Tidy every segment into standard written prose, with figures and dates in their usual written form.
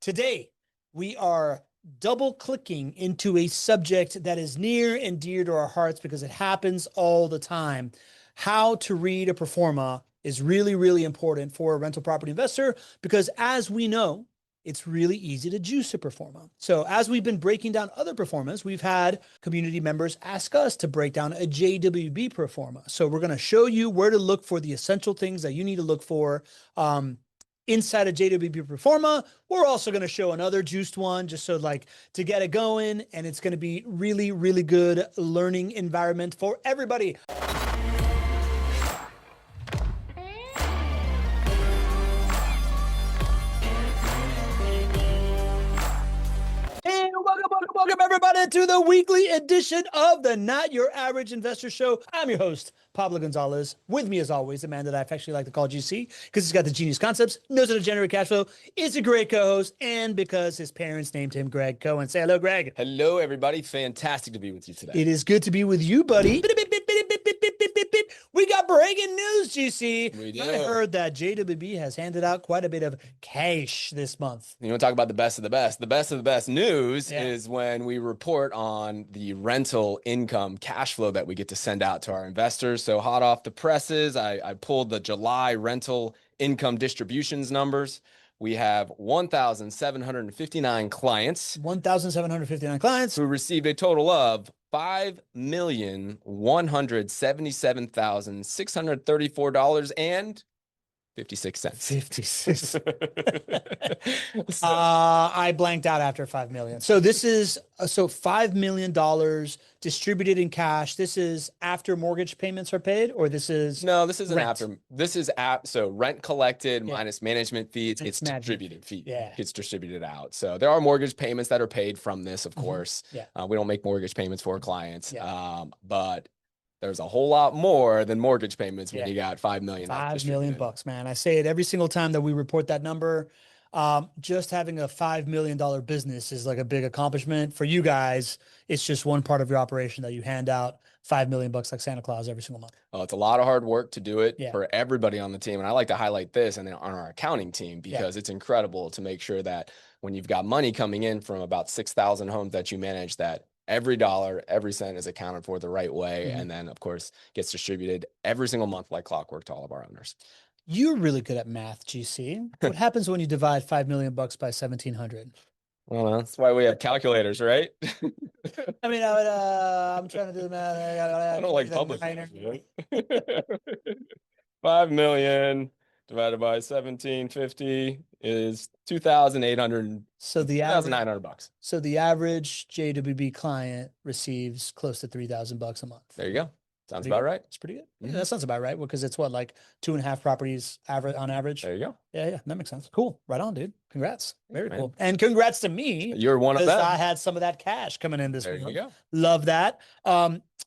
Today, we are double clicking into a subject that is near and dear to our hearts because it happens all the time. How to read a pro forma is really, really important for a rental property investor because, as we know, it's really easy to juice a pro forma. So as we've been breaking down other pro formas, we've had community members ask us to break down a JWB pro forma. So we're going to show you where to look for the essential things that you need to look for inside of JWB Pro Forma. We're also going to show another juiced one just so to get it going. And it's going to be really, really good learning environment for everybody. Welcome everybody to the weekly edition of the Not Your Average Investor Show. I'm your host, Pablo Gonzalez. With me, as always, the man that I affectionately like to call GC because he's got the genius concepts, knows how to generate cash flow, is a great co-host, and because his parents named him Greg Cohen. Say hello, Greg. Hello, everybody. Fantastic to be with you today. It is good to be with you, buddy. We got breaking news, GC. We do. I heard that JWB has handed out quite a bit of cash this month. You want to talk about the best of the best? The best of the best news is when we report on the rental income cash flow that we get to send out to our investors. So hot off the presses, I pulled the July rental income distributions numbers. We have 1,759 clients. 1,759 clients who received a total of $5,177,634.56. I blanked out after 5 million. So this is $5 million distributed in cash. This is after mortgage payments are paid, or this is this isn't after. This is so rent collected minus management fees. It's distributed fee. Yeah, it's distributed out. So there are mortgage payments that are paid from this, of course. We don't make mortgage payments for clients, but there's a whole lot more than mortgage payments when you got 5 million. $5 million bucks, man. I say it every single time that we report that number. Just having a $5 million business is like a big accomplishment for you guys. It's just one part of your operation that you hand out 5 million bucks like Santa Claus every single month. Oh, it's a lot of hard work to do it for everybody on the team. And I like to highlight this and then on our accounting team, because it's incredible to make sure that when you've got money coming in from about 6,000 homes that you manage, that every dollar, every cent is accounted for the right way. And then, of course, gets distributed every single month like clockwork to all of our owners. You're really good at math, GC. What happens when you divide 5 million bucks by 1,700? Well, that's why we have calculators, right? I mean, I'm trying to do the math. I don't like public. 5 million divided by 1,750 is 2,800. So the 2,900 bucks. So the average JWB client receives close to 3,000 bucks a month. There you go. Sounds about right. It's pretty good. Yeah, that sounds about right, because it's what, like 2.5 properties on average. There you go. Yeah, that makes sense. Cool. Right on, dude. Congrats. Very cool. And congrats to me. You're one of them. I had some of that cash coming in this week. There you go. Love that.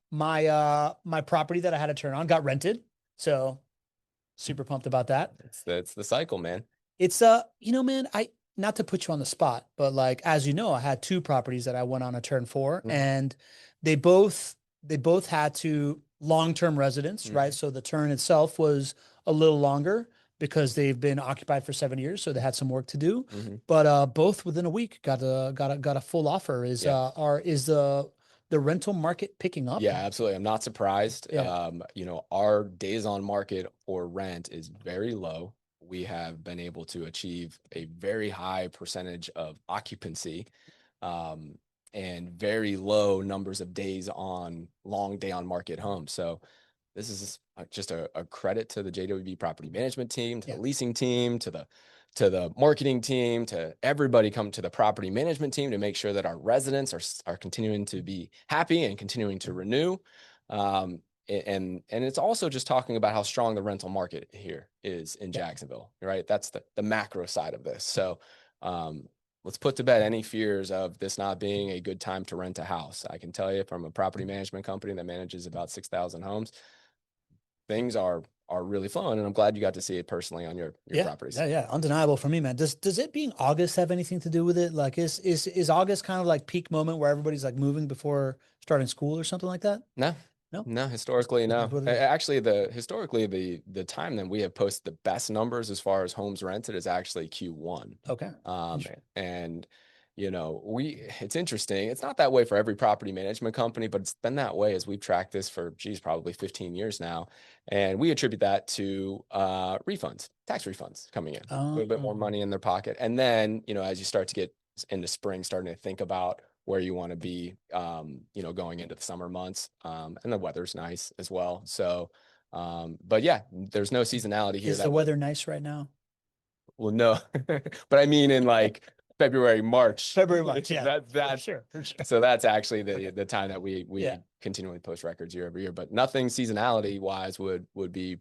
My property that I had to turn on got rented. So super pumped about that. It's the cycle, man. It's man, not to put you on the spot, but like, as you know, I had 2 properties that I went on a turn for, and they both had to long-term residents, right? So the turn itself was a little longer because they've been occupied for 7 years, so they had some work to do. But both within a week got a full offer. Is the rental market picking up? Yeah, absolutely. I'm not surprised. Our days on market or rent is very low. We have been able to achieve a very high percentage of occupancy, and very low numbers of days on long day on market homes. So this is just a credit to the JWB property management team, to the leasing team, to the marketing team, to everybody come to the property management team to make sure that our residents are continuing to be happy and continuing to renew. And it's also just talking about how strong the rental market here is in Jacksonville, right? That's the macro side of this. So, let's put to bed any fears of this not being a good time to rent a house. I can tell you from a property management company that manages about 6,000 homes, things are really flowing, and I'm glad you got to see it personally on your properties. Yeah, undeniable for me, man. Does it being August have anything to do with it? Like, is August kind of like peak moment where everybody's like moving before starting school or something like that? No, No, No, historically, that's no. what it is. Actually, the time that we have posted the best numbers as far as homes rented is actually Q1. Okay. And it's interesting. It's not that way for every property management company, but it's been that way as we've tracked this for, probably 15 years now. And we attribute that to refunds, tax refunds coming in, a little bit more money in their pocket. And then, as you start to get into spring, starting to think about where you want to be, going into the summer months. And the weather's nice as well. So, but yeah, there's no seasonality here. Is the weather nice right now? Well, no, but I mean in like February, March. Yeah. That's sure. So that's actually the time that we Yeah. continually post records year over year, but nothing seasonality wise would be,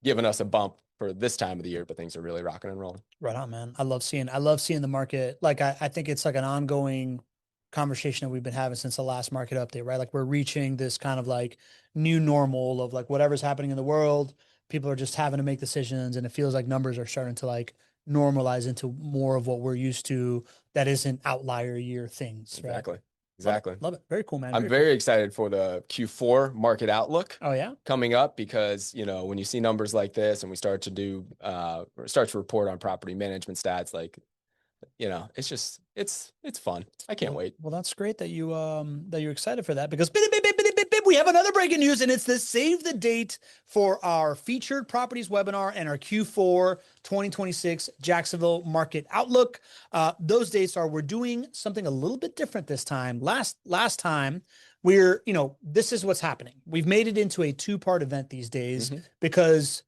giving us a bump for this time of the year, but things are really rocking and rolling. Right on, man. I love seeing the market. Like I think it's like an ongoing conversation that we've been having since the last market update, right? Like we're reaching this kind of like new normal of like whatever's happening in the world, people are just having to make decisions, and it feels like numbers are starting to like normalize into more of what we're used to that isn't outlier year things, right? Exactly. Exactly. Love it. Very cool, man. I'm very excited for the Q4 market outlook. Oh yeah. Coming up, because when you see numbers like this and we start to report on property management stats, like it's fun. I can't wait. Well, that's great that you're excited for that, because we have another breaking news, and it's the save the date for our featured properties webinar and our Q4 2026 Jacksonville market outlook. Those dates we're doing something a little bit different this time. Last time this is what's happening. We've made it into a 2-part event these days because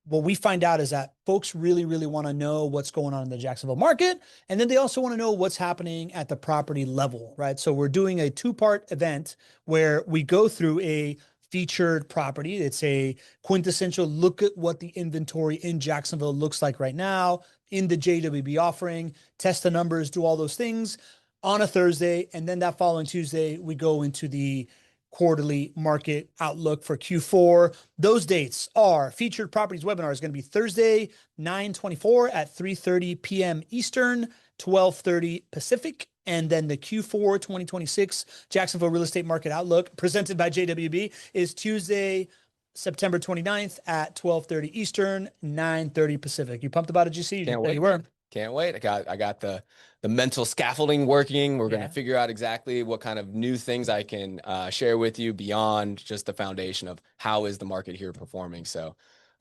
what we find out is that folks really, really want to know what's going on in the Jacksonville market. And then they also want to know what's happening at the property level, right? So we're doing a 2-part event where we go through a featured property. It's a quintessential look at what the inventory in Jacksonville looks like right now in the JWB offering, test the numbers, do all those things on a Thursday. And then that following Tuesday, we go into the quarterly market outlook for Q4. Those dates are featured properties webinar is going to be Thursday, 9/24 at 3:30 p.m. Eastern, 12:30 Pacific. And then the Q4 2026 Jacksonville Real Estate Market Outlook presented by JWB is Tuesday, September 29th at 12:30 Eastern, 9:30 Pacific. You pumped about it, GC? Can't wait. You were. Can't wait. I got the mental scaffolding working. We're going to figure out exactly what kind of new things I can share with you beyond just the foundation of how is the market here performing. So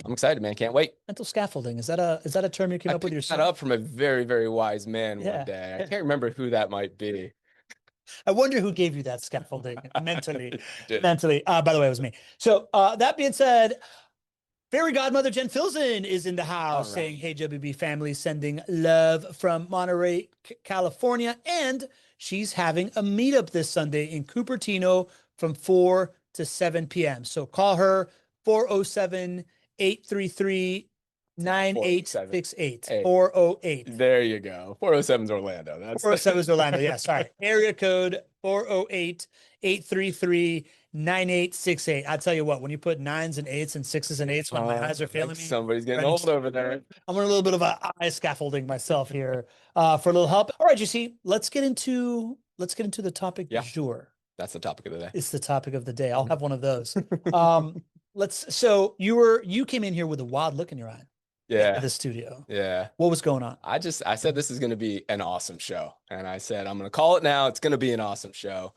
I'm excited, man. Can't wait. Mental scaffolding. Is that a term you came up with yourself? I picked that up from a very, very wise man one day. I can't remember who that might be. I wonder who gave you that scaffolding mentally. By the way, it was me. So that being said, fairy godmother Jen Filson is in the house saying, hey, JWB family, sending love from Monterey, California. And she's having a meetup this Sunday in Cupertino from 4 to 7 p.m. So call her 407-833 9868 408. There you go. 407 is Orlando. That's 407 is Orlando. Yeah, sorry. Area code 408-833-9868. I tell you what, when you put 9s and 8s and 6s and 8s, when my eyes are failing me, somebody's getting old over there. I'm on a little bit of a eye scaffolding myself here for a little help. All right, GC, let's get into the topic du jour. That's the topic of the day. It's the topic of the day. I'll have one of those. So you came in here with a wild look in your eye. Yeah. The studio. Yeah. What was going on? I said this is going to be an awesome show. And I said, I'm going to call it now. It's going to be an awesome show.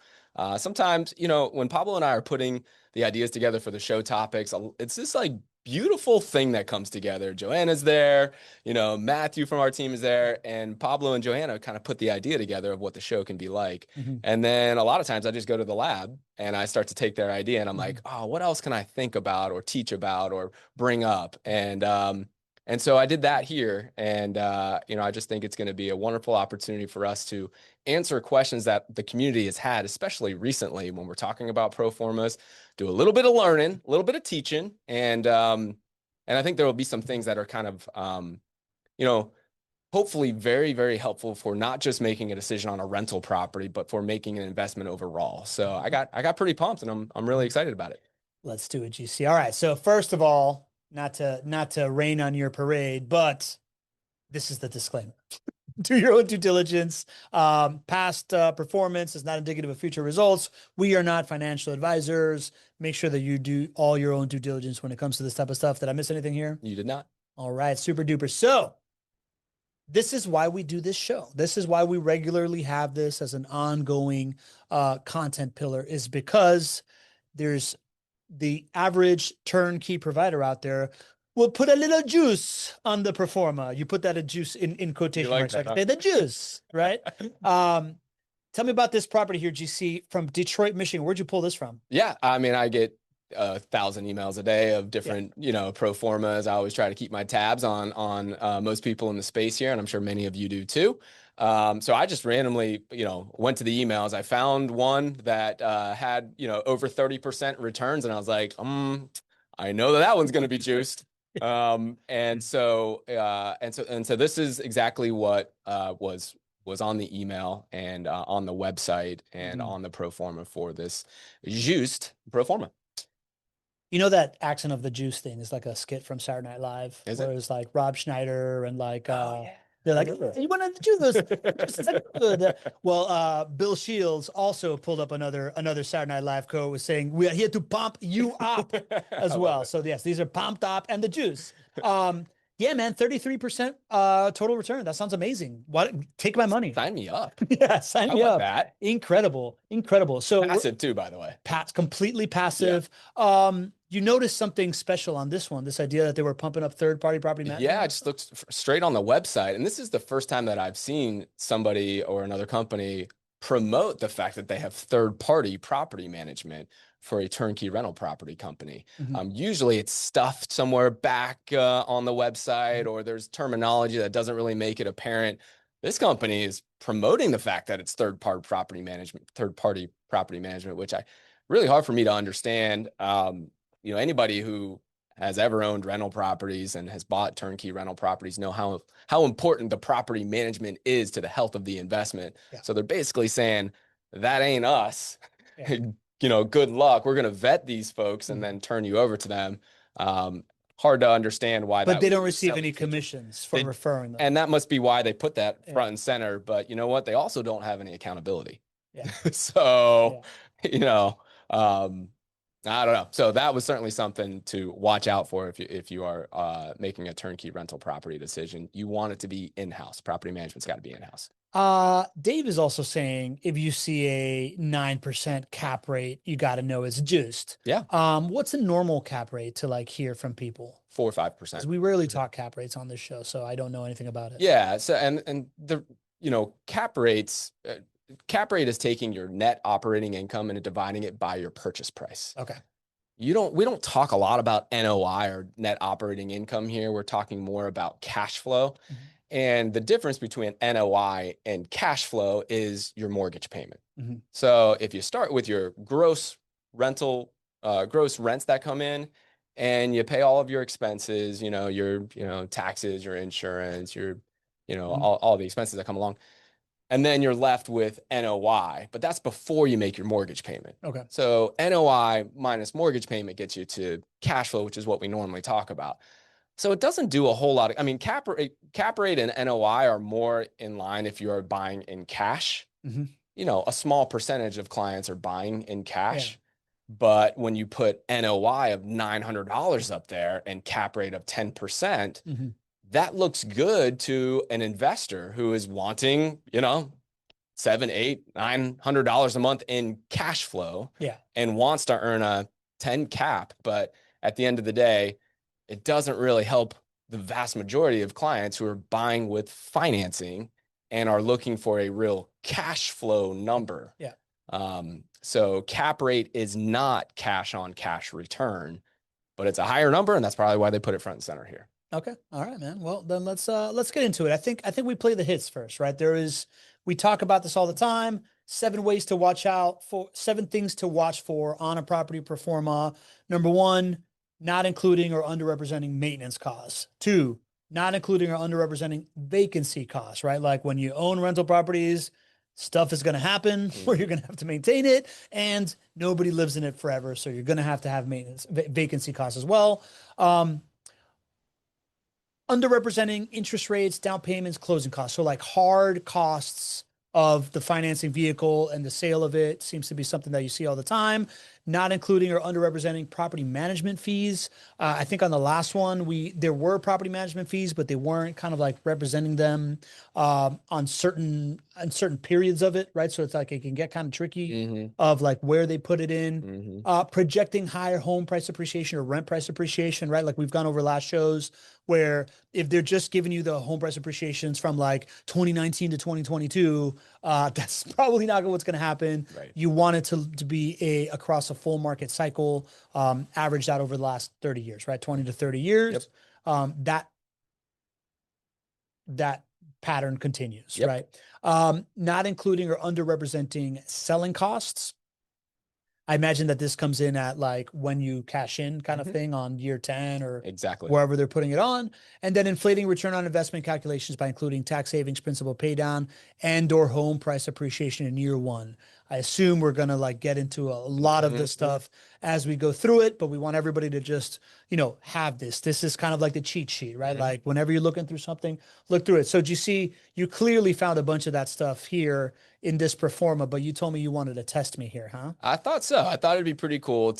Sometimes, when Pablo and I are putting the ideas together for the show topics, it's this like beautiful thing that comes together. Joanna's there, Matthew from our team is there, and Pablo and Joanna kind of put the idea together of what the show can be like. And then a lot of times I just go to the lab and I start to take their idea and I'm like, oh, what else can I think about or teach about or bring up? And so I did that here. And, I just think it's going to be a wonderful opportunity for us to answer questions that the community has had, especially recently when we're talking about pro formas, do a little bit of learning, a little bit of teaching. And I think there will be some things that are kind of, hopefully very, very helpful for not just making a decision on a rental property, but for making an investment overall. So I got pretty pumped and I'm really excited about it. Let's do it, GC. All right. So first of all, not to rain on your parade, but this is the disclaimer. Do your own due diligence. Past performance is not indicative of future results. We are not financial advisors. Make sure that you do all your own due diligence when it comes to this type of stuff. Did I miss anything here? You did not. All right, super duper. So this is why we do this show. This is why we regularly have this as an ongoing content pillar, is because there's the average turnkey provider out there will put a little juice on the pro forma. You put that a juice in quotation marks. That, like, huh? The juice, right? Tell me about this property here, GC, from Detroit, Michigan. Where'd you pull this from? Yeah, I mean, I get 1,000 emails a day of different, pro formas. I always try to keep my tabs on most people in the space here, and I'm sure many of you do too. So I just randomly, went to the emails. I found one that had, over 30% returns, and I was like, I know that one's going to be juiced. And so this is exactly what was on the email and on the website and on the pro forma for this juiced pro forma. You know that accent of the juice thing is like a skit from Saturday Night Live, where it's like Rob Schneider and like they're like, you want to do this? Well, Bill Shields also pulled up another Saturday Night Live quote, was saying, "We are here to pump you up," as well. So yes, these are pumped up and the juice. Yeah, man, 33% total return. That sounds amazing. What? Take my money. Sign me up. Yeah, sign me up. That. Incredible. So passive too, by the way. Completely passive. Yeah. You noticed something special on this one, this idea that they were pumping up third-party property management? Yeah, I just looked straight on the website, and this is the first time that I've seen somebody or another company promote the fact that they have third-party property management for a turnkey rental property company. Usually it's stuffed somewhere back on the website, or there's terminology that doesn't really make it apparent. This company is promoting the fact that it's third-party property management, which really hard for me to understand. Anybody who has ever owned rental properties and has bought turnkey rental properties know how important the property management is to the health of the investment. Yeah. So they're basically saying, that ain't us. Yeah. Good luck. We're going to vet these folks and then turn you over to them. Hard to understand why. But they don't receive any commissions for referring them. And that must be why they put that front and center. But you know what? They also don't have any accountability. Yeah. So, I don't know. So that was certainly something to watch out for if you are making a turnkey rental property decision. You want it to be in-house. Property management's got to be in-house. Dave is also saying, if you see a 9% cap rate, you got to know it's juiced. Yeah. What's a normal cap rate to hear from people? 4 or 5%. Because we rarely talk cap rates on this show, so I don't know anything about it. Yeah. So and the cap rates. Cap rate is taking your net operating income and dividing it by your purchase price. Okay. We don't talk a lot about NOI or net operating income here. We're talking more about cash flow. And the difference between NOI and cash flow is your mortgage payment. So if you start with your gross rents that come in, and you pay all of your expenses, your taxes, your insurance, your all the expenses that come along. And then you're left with NOI, but that's before you make your mortgage payment. Okay. So NOI minus mortgage payment gets you to cash flow, which is what we normally talk about. So it doesn't do a whole lot of, cap rate and NOI are more in line if you're buying in cash. A small percentage of clients are buying in cash. Yeah. But when you put NOI of $900 up there and cap rate of 10%, that looks good to an investor who is wanting, $700, $800, $900 a month in cash flow. Yeah. And wants to earn a 10 cap. But at the end of the day, it doesn't really help the vast majority of clients who are buying with financing and are looking for a real cash flow number. Yeah. So cap rate is not cash on cash return, but it's a higher number, and that's probably why they put it front and center here. Okay. All right, man. Well, then let's get into it. I think we play the hits first, right? We talk about this all the time. 7 things to watch for on a property pro forma. Number 1, not including or underrepresenting maintenance costs. 2, not including or underrepresenting vacancy costs, right? Like when you own rental properties, stuff is going to happen where you're going to have to maintain it, and nobody lives in it forever. So you're going to have maintenance, vacancy costs as well. underrepresenting interest rates, down payments, closing costs. So like hard costs of the financing vehicle and the sale of it seems to be something that you see all the time. Not including or underrepresenting property management fees. I think on the last one, there were property management fees, but they weren't kind of like representing them on certain periods of it, right? So it's like it can get kind of tricky of like where they put it in. Projecting higher home price appreciation or rent price appreciation, right? Like we've gone over last shows where if they're just giving you the home price appreciations from like 2019 to 2022, that's probably not what's going to happen. Right. You want it to be across a full market cycle, averaged out over the last 30 years, right? 20 to 30 years. Yep. That pattern continues, yep. Right? Not including or underrepresenting selling costs. I imagine that this comes in at like when you cash in kind of thing on year 10 or exactly wherever they're putting it on. And then inflating return on investment calculations by including tax savings, principal pay down, and or home price appreciation in year 1. I assume we're going to like get into a lot of this stuff as we go through it, but we want everybody to just, have this. This is kind of like the cheat sheet, right? Like whenever you're looking through something, look through it. So do you see, you clearly found a bunch of that stuff here in this pro forma, but you told me you wanted to test me here, huh? I thought so. I thought it'd be pretty cool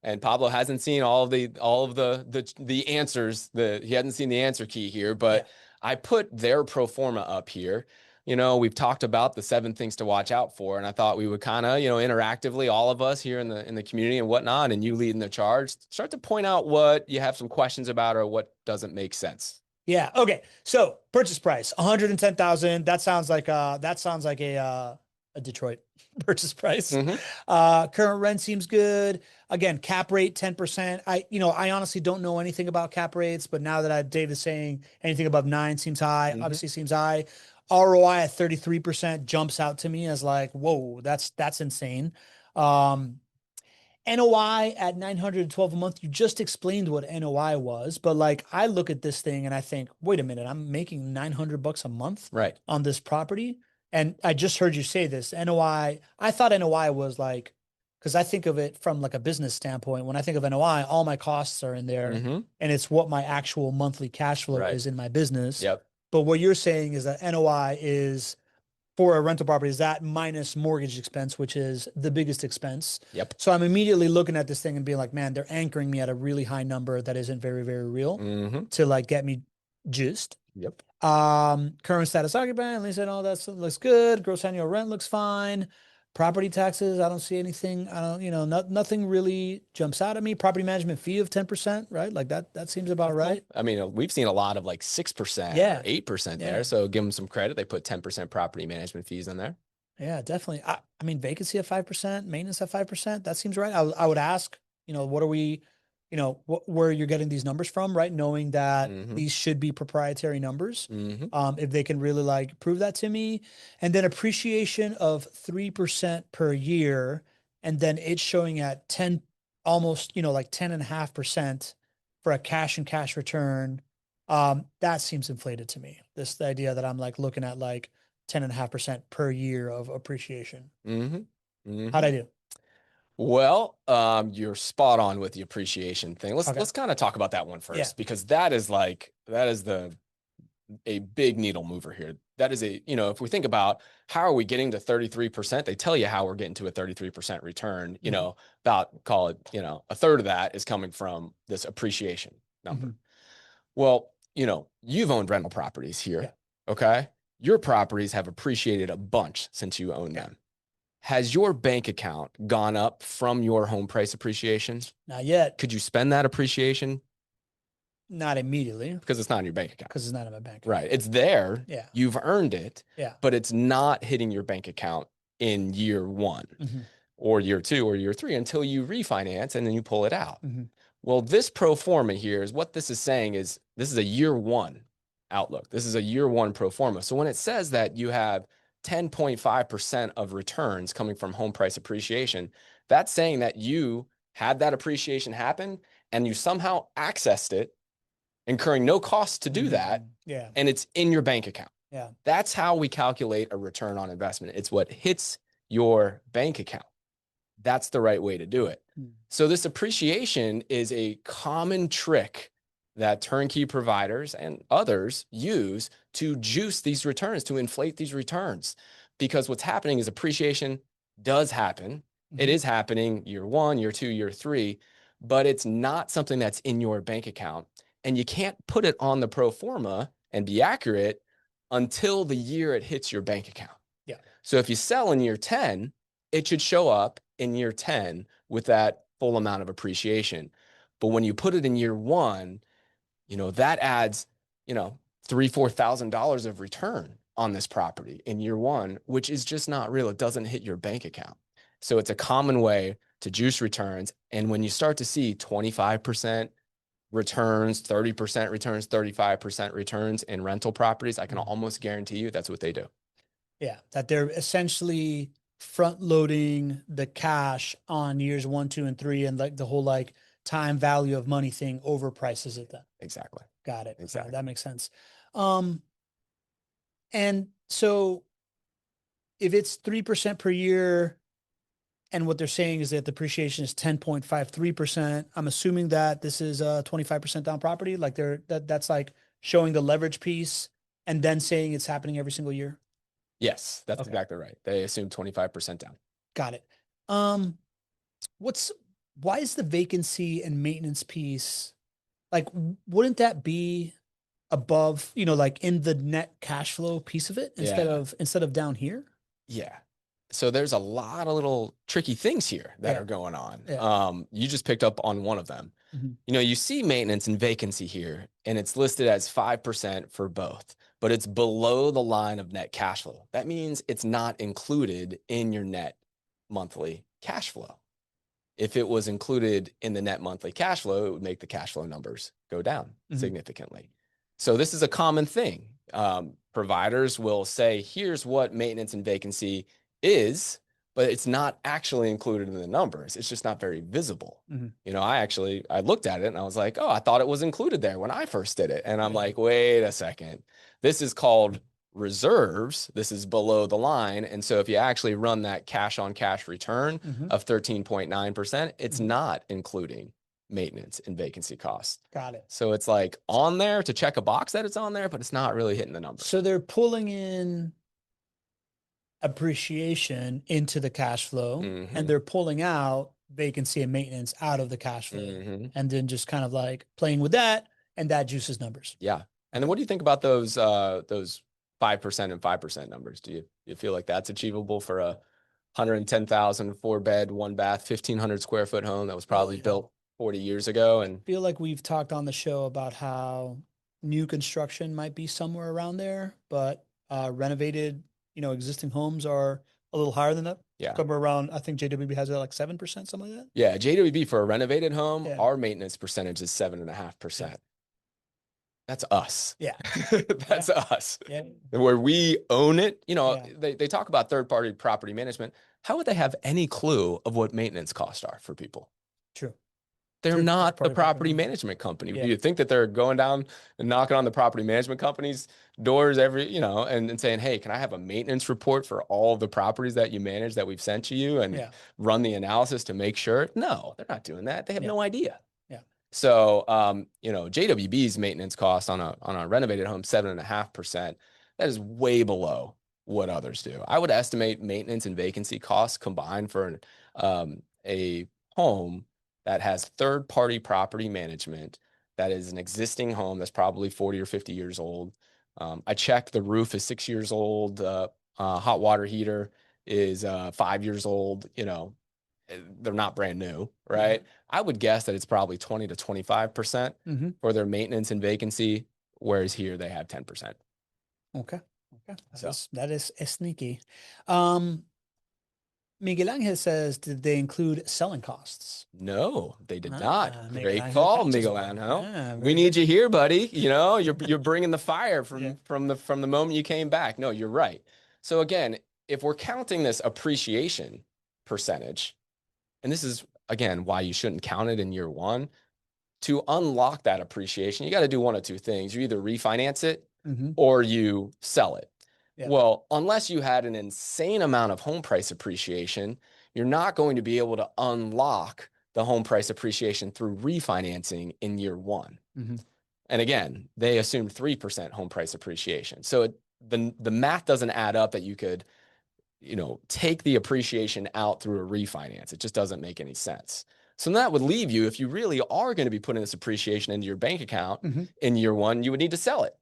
and Pablo hasn't seen all of the answers. He hasn't seen the answer key here, but I put their pro forma up here. We've talked about the 7 things to watch out for, and I thought we would kind of, interactively, all of us here in the community and whatnot, and you leading the charge, start to point out what you have some questions about or what doesn't make sense. Yeah. Okay. So purchase price, 110,000. That sounds like a Detroit purchase price. Current rent seems good. Again, cap rate 10%. I honestly don't know anything about cap rates, but now that Dave is saying anything above 9 seems high, obviously seems high. ROI at 33% jumps out to me as like, whoa, that's insane. NOI at 912 a month. You just explained what NOI was, but like I look at this thing and I think, wait a minute, I'm making $900 a month on this property. And I just heard you say this NOI. I thought NOI was like, because I think of it from like a business standpoint. When I think of NOI, all my costs are in there and it's what my actual monthly cash flow is in my business. Yep. But what you're saying is that NOI is for a rental property is that minus mortgage expense, which is the biggest expense. Yep. So I'm immediately looking at this thing and being like, man, they're anchoring me at a really high number that isn't very, very real to like get me juiced. Yep. Current status occupant, they said, oh, that looks good. Gross annual rent looks fine. Property taxes, I don't see anything. I don't, nothing really jumps out at me. Property management fee of 10%, right? Like that seems about right. I mean, we've seen a lot of like 6%, or 8% there. So give them some credit. They put 10% property management fees in there. Yeah, definitely. I mean, vacancy at 5%, maintenance at 5%. That seems right. I would ask, what are we, where you're getting these numbers from, right? Knowing that these should be proprietary numbers. If they can really like prove that to me. And then appreciation of 3% per year. And then it's showing at 10, almost, like 10.5% for a cash and cash return. That seems inflated to me. The idea that I'm like looking at like 10.5% per year of appreciation. How'd I do? Well, you're spot on with the appreciation thing. Let's kind of talk about that one first, because that is a big needle mover here. That is if we think about how are we getting to 33%, they tell you how we're getting to a 33% return, about call it, a third of that is coming from this appreciation number. Well, you've owned rental properties here. Okay. Your properties have appreciated a bunch since you own them. Has your bank account gone up from your home price appreciation? Not yet. Could you spend that appreciation? Not immediately. Because it's not in your bank account. Because it's not in my bank account. Right. It's there. Yeah. You've earned it. Yeah. But it's not hitting your bank account in year 1 or year 2 or year 3 until you refinance and then you pull it out. Well, this pro forma here is what this is saying is this is a year 1 outlook. This is a year 1 pro forma. So when it says that you have 10.5% of returns coming from home price appreciation, that's saying that you had that appreciation happen and you somehow accessed it, incurring no cost to do that. Yeah. And it's in your bank account. Yeah. That's how we calculate a return on investment. It's what hits your bank account. That's the right way to do it. So this appreciation is a common trick that turnkey providers and others use to juice these returns, to inflate these returns. Because what's happening is appreciation does happen. It is happening year 1, year 2, year 3, but it's not something that's in your bank account. And you can't put it on the pro forma and be accurate until the year it hits your bank account. Yeah. So if you sell in year 10, it should show up in year 10 with that full amount of appreciation. But when you put it in year 1, that adds, $3,000-$4,000 of return on this property in year 1, which is just not real. It doesn't hit your bank account. So it's a common way to juice returns. And when you start to see 25% returns, 30% returns, 35% returns in rental properties, I can almost guarantee you that's what they do. Yeah, that they're essentially front loading the cash on years 1, 2, and 3, and like the whole like time value of money thing overprices it then. Exactly. Got it. Exactly. That makes sense. And so if it's 3% per year, and what they're saying is that the depreciation is 10.53%, I'm assuming that this is a 25% down property. Like that's like showing the leverage piece and then saying it's happening every single year. Yes, that's exactly right. They assume 25% down. Got it. Why is the vacancy and maintenance piece, like, wouldn't that be above, like in the net cash flow piece of it instead of down here? Yeah. So there's a lot of little tricky things here that are going on. Yeah. You just picked up on one of them. You see maintenance and vacancy here, and it's listed as 5% for both, but it's below the line of net cash flow. That means it's not included in your net monthly cash flow. If it was included in the net monthly cash flow, it would make the cash flow numbers go down significantly. So this is a common thing. Providers will say, here's what maintenance and vacancy is, but it's not actually included in the numbers. It's just not very visible. I looked at it and I was like, oh, I thought it was included there when I first did it. And I'm like, wait a second. This is called reserves. This is below the line. And so if you actually run that cash on cash return of 13.9%, it's not including maintenance and vacancy costs. Got it. So it's like on there to check a box that it's on there, but it's not really hitting the numbers. So they're pulling in appreciation into the cash flow and they're pulling out vacancy and maintenance out of the cash flow and then just kind of like playing with that, and that juices numbers. Yeah. And then what do you think about those 5% and 5% numbers? Do you feel like that's achievable for a 110,000 4-bed, 1-bath, 1,500 square foot home that was probably built 40 years ago? And I feel like we've talked on the show about how new construction might be somewhere around there, but renovated, existing homes are a little higher than that. Yeah. Somewhere around, I think JWB has it like 7%, something like that. Yeah. JWB for a renovated home, our maintenance percentage is 7.5%. Yeah. That's us. Yeah. That's us. Yeah. Where we own it. They talk about third-party property management. How would they have any clue of what maintenance costs are for people? True. They're not the property management company. Do you think that they're going down and knocking on the property management company's doors and saying, hey, can I have a maintenance report for all the properties that you manage that we've sent to you and run the analysis to make sure? No, they're not doing that. They have no idea. Yeah. So, JWB's maintenance cost on a renovated home, 7.5%. That is way below what others do. I would estimate maintenance and vacancy costs combined for a home that has third-party property management, that is an existing home that's probably 40 or 50 years old. I checked, the roof is 6 years old. Hot water heater is 5 years old. They're not brand new, right? I would guess that it's probably 20 to 25% for their maintenance and vacancy, whereas here they have 10%. Okay. That is sneaky. Miguel Angel says, did they include selling costs? No, they did not. Great call, Miguel Angel. We need you here, buddy. You're bringing the fire from the moment you came back. No, you're right. So again, if we're counting this appreciation percentage, and this is again why you shouldn't count it in year 1, to unlock that appreciation, you got to do one of two things. You either refinance it or you sell it. Yeah. Well, unless you had an insane amount of home price appreciation, you're not going to be able to unlock the home price appreciation through refinancing in year 1. And again, they assumed 3% home price appreciation. So the math doesn't add up that you could, take the appreciation out through a refinance. It just doesn't make any sense. So that would leave you, if you really are going to be putting this appreciation into your bank account in year one, you would need to sell it.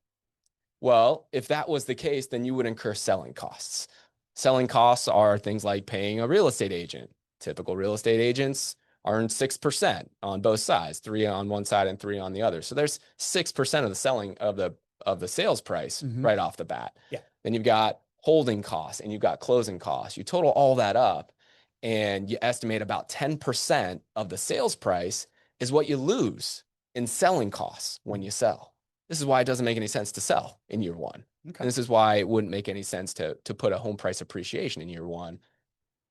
Well, if that was the case, then you would incur selling costs. Selling costs are things like paying a real estate agent. Typical real estate agents earn 6% on both sides, 3 on one side and 3 on the other. So there's 6% of the selling of the sales price right off the bat. Yeah. Then you've got holding costs and you've got closing costs. You total all that up and you estimate about 10% of the sales price is what you lose in selling costs when you sell. This is why it doesn't make any sense to sell in year one. Okay. And this is why it wouldn't make any sense to put a home price appreciation in year one,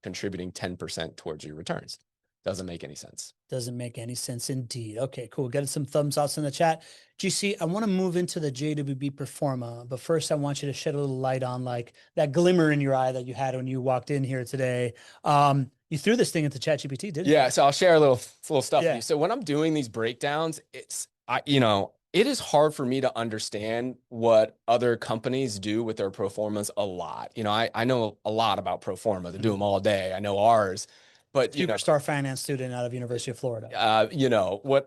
contributing 10% towards your returns. Doesn't make any sense. Doesn't make any sense indeed. Okay, cool. Getting some thumbs ups in the chat. GC, I want to move into the JWB Pro Forma, but first I want you to shed a little light on like that glimmer in your eye that you had when you walked in here today. You threw this thing into ChatGPT, didn't you? Yeah, so I'll share a little stuff with you. So when I'm doing these breakdowns, it is hard for me to understand what other companies do with their pro formas a lot. I know a lot about pro forma. They do them all day. I know ours, but superstar finance student out of University of Florida.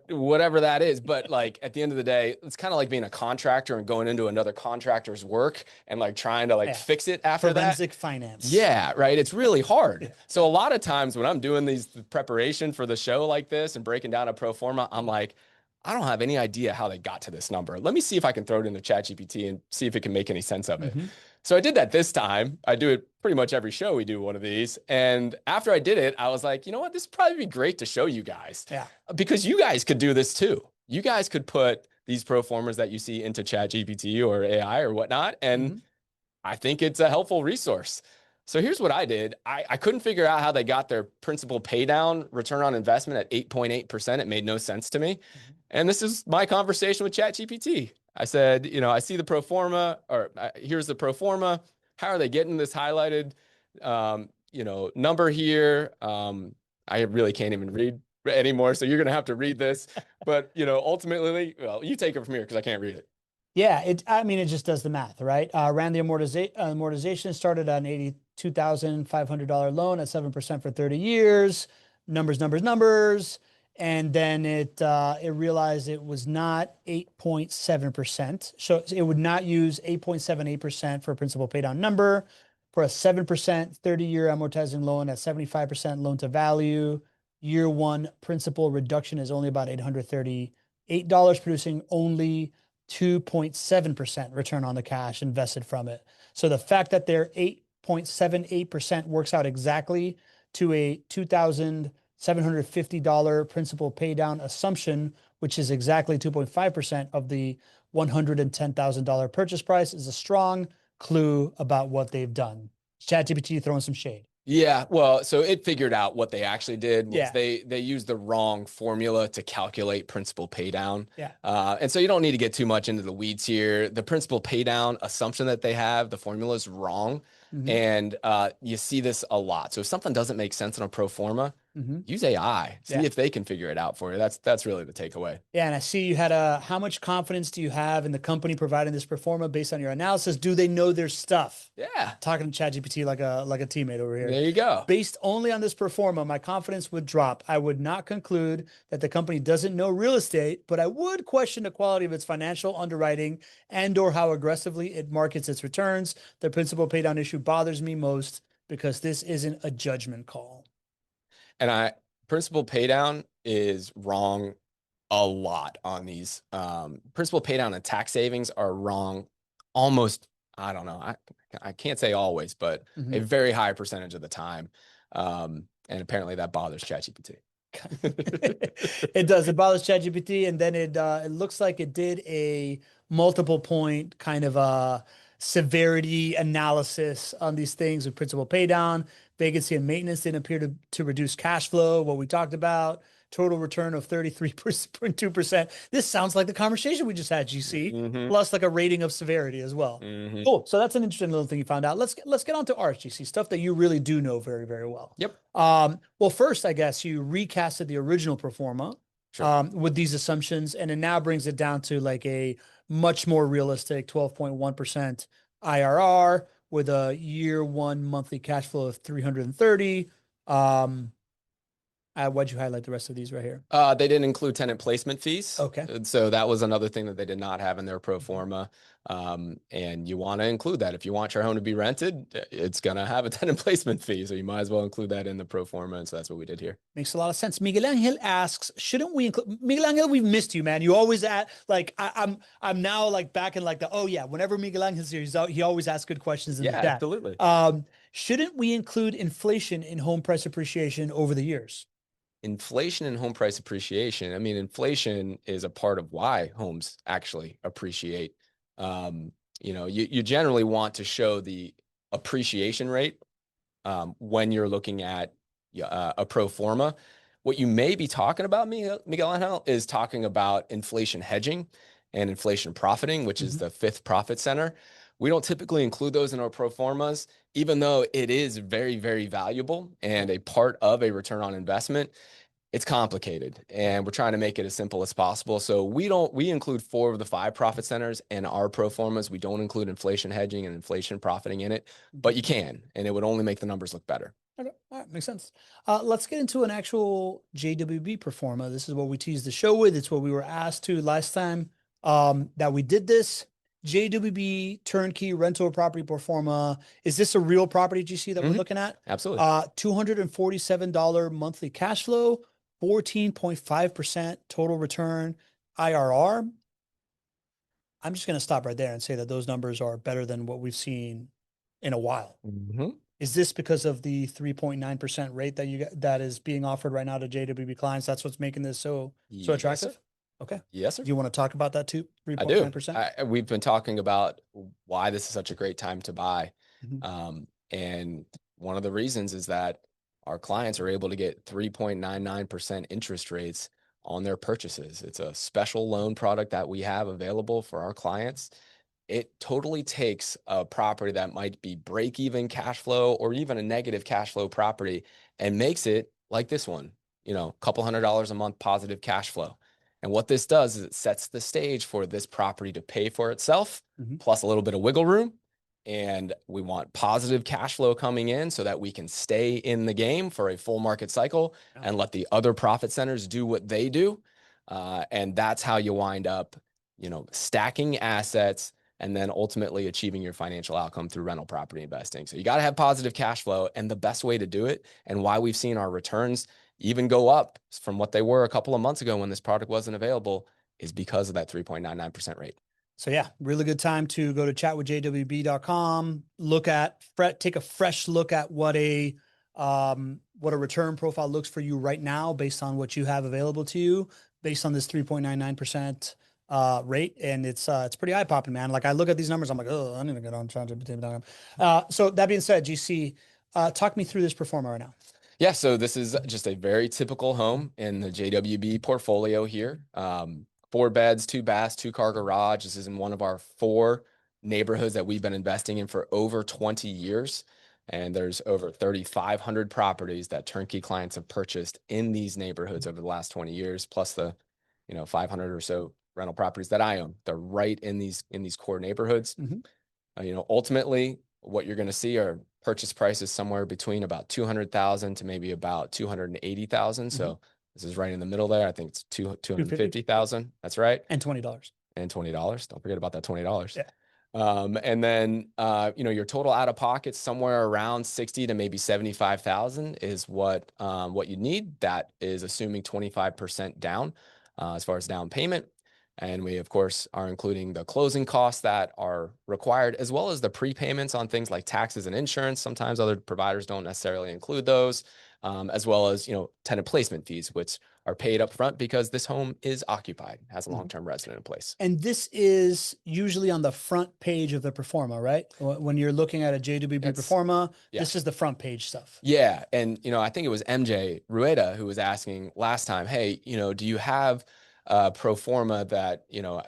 Whatever that is. But like at the end of the day, it's kind of like being a contractor and going into another contractor's work and like trying to fix it after forensic finance. Yeah, right. It's really hard. Yeah. So a lot of times when I'm doing these preparation for the show like this and breaking down a pro forma, I'm like, I don't have any idea how they got to this number. Let me see if I can throw it into ChatGPT and see if it can make any sense of it. So I did that this time. I do it pretty much every show we do one of these. And after I did it, I was like, you know what? This would probably be great to show you guys. Yeah. Because you guys could do this too. You guys could put these pro formas that you see into ChatGPT or AI or whatnot. And I think it's a helpful resource. So here's what I did. I couldn't figure out how they got their principal pay down return on investment at 8.8%. It made no sense to me. And this is my conversation with ChatGPT. I said, I see the pro forma, or here's the pro forma. How are they getting this highlighted, number here? I really can't even read anymore. So you're going to have to read this. But, ultimately, well, you take it from here because I can't read it. Yeah, it just does the math, right? Ran the amortization, started on $82,500 loan at 7% for 30 years, numbers. And then it realized it was not 8.7%. So it would not use 8.78% for a principal pay down number for a 7% 30-year amortizing loan at 75% loan to value. Year one principal reduction is only about $838, producing only 2.7% return on the cash invested from it. So the fact that their 8.78% works out exactly to a $2,750 principal pay down assumption, which is exactly 2.5% of the $110,000 purchase price, is a strong clue about what they've done. ChatGPT throwing some shade. Yeah, well, so it figured out what they actually did was they used the wrong formula to calculate principal pay down. Yeah. And so you don't need to get too much into the weeds here. The principal pay down assumption that they have, the formula is wrong. And you see this a lot. So if something doesn't make sense in a pro forma, use AI. See if they can figure it out for you. That's really the takeaway. Yeah, and I see you had how much confidence do you have in the company providing this pro forma based on your analysis? Do they know their stuff? Yeah. Talking to ChatGPT like a teammate over here. There you go. Based only on this pro forma, my confidence would drop. I would not conclude that the company doesn't know real estate, but I would question the quality of its financial underwriting and or how aggressively it markets its returns. The principal pay down issue bothers me most because this isn't a judgment call. And principal pay down is wrong a lot on these. Principal pay down and tax savings are wrong almost, I don't know, I can't say always, but a very high percentage of the time. And apparently that bothers ChatGPT. It does. It bothers ChatGPT. And then it looks like it did a multiple point kind of a severity analysis on these things with principal pay down. Vacancy and maintenance didn't appear to reduce cash flow, what we talked about. Total return of 33.2%. This sounds like the conversation we just had, GC, plus like a rating of severity as well. Cool. So that's an interesting little thing you found out. Let's get on to ours, GC, stuff that you really do know very, very well. Yep. Well, first, I guess you recasted the original pro forma, Sure. with these assumptions. And it now brings it down to like a much more realistic 12.1% IRR with a year one monthly cash flow of 330. Why'd you highlight the rest of these right here? They didn't include tenant placement fees. Okay. So that was another thing that they did not have in their pro forma. And you want to include that. If you want your home to be rented, it's going to have a tenant placement fee. So you might as well include that in the pro forma. And so that's what we did here. Makes a lot of sense. Miguel Angel asks, shouldn't we include Miguel Angel? We've missed you, man. You always ask, like, I'm now like back in like oh yeah, whenever Miguel Angel's here, he always asks good questions in the chat. Absolutely. Shouldn't we include inflation in home price appreciation over the years? Inflation and home price appreciation. I mean, inflation is a part of why homes actually appreciate. You generally want to show the appreciation rate when you're looking at a pro forma. What you may be talking about, Miguel Angel, is talking about inflation hedging and inflation profiting, which is the fifth profit center. We don't typically include those in our pro formas, even though it is very, very valuable and a part of a return on investment. It's complicated, and we're trying to make it as simple as possible. So we include 4 of the 5 profit centers in our pro formas. We don't include inflation hedging and inflation profiting in it, but you can, and it would only make the numbers look better. Okay. All right, makes sense. Let's get into an actual JWB pro forma. This is what we teased the show with. It's what we were asked to last time that we did this. JWB turnkey rental property pro forma. Is this a real property, GC, that we're looking at? Absolutely. $247 monthly cash flow, 14.5% total return IRR. I'm just going to stop right there and say that those numbers are better than what we've seen in a while. Is this because of the 3.9% rate that is being offered right now to JWB clients? That's what's making this so attractive? Sir. Okay. Yes, sir. Do you want to talk about that too? 3.9%? I do. We've been talking about why this is such a great time to buy. And one of the reasons is that our clients are able to get 3.99% interest rates on their purchases. It's a special loan product that we have available for our clients. It totally takes a property that might be break-even cash flow or even a negative cash flow property and makes it like this one, a couple $100 a month positive cash flow. And what this does is it sets the stage for this property to pay for itself, plus a little bit of wiggle room. And we want positive cash flow coming in so that we can stay in the game for a full market cycle and let the other profit centers do what they do. And that's how you wind up, stacking assets and then ultimately achieving your financial outcome through rental property investing. So you got to have positive cash flow, and the best way to do it, and why we've seen our returns even go up from what they were a couple of months ago when this product wasn't available, is because of that 3.99% rate. So yeah, really good time to go to chatwithjwb.com, take a fresh look at what a return profile looks for you right now based on what you have available to you, based on this 3.99% rate. And it's pretty eye popping, man. Like I look at these numbers, I'm like, oh, I need to get on chatwithjwb.com. So that being said, GC, talk me through this pro forma right now. Yeah, so this is just a very typical home in the JWB portfolio here. 4 beds, 2 baths, 2-car garage. This is in one of our 4 neighborhoods that we've been investing in for over 20 years. And there's over 3,500 properties that turnkey clients have purchased in these neighborhoods over the last 20 years, plus the 500 or so rental properties that I own. They're right in these core neighborhoods. Ultimately, what you're going to see are purchase prices somewhere between about 200,000 to maybe about 280,000. So this is right in the middle there. I think it's 250,000. That's right. And $20. And $20. Don't forget about that $20. Yeah. And then, your total out of pocket somewhere around 60 to maybe 75,000 is what you need. That is assuming 25% down as far as down payment. And we, of course, are including the closing costs that are required, as well as the prepayments on things like taxes and insurance. Sometimes other providers don't necessarily include those, as well as, tenant placement fees, which are paid up front because this home is occupied, has a long-term resident in place. And this is usually on the front page of the pro forma, right? When you're looking at a JWB pro forma, this is the front page stuff. Yeah. And, I think it was MJ Rueda who was asking last time, hey, do you have pro forma that,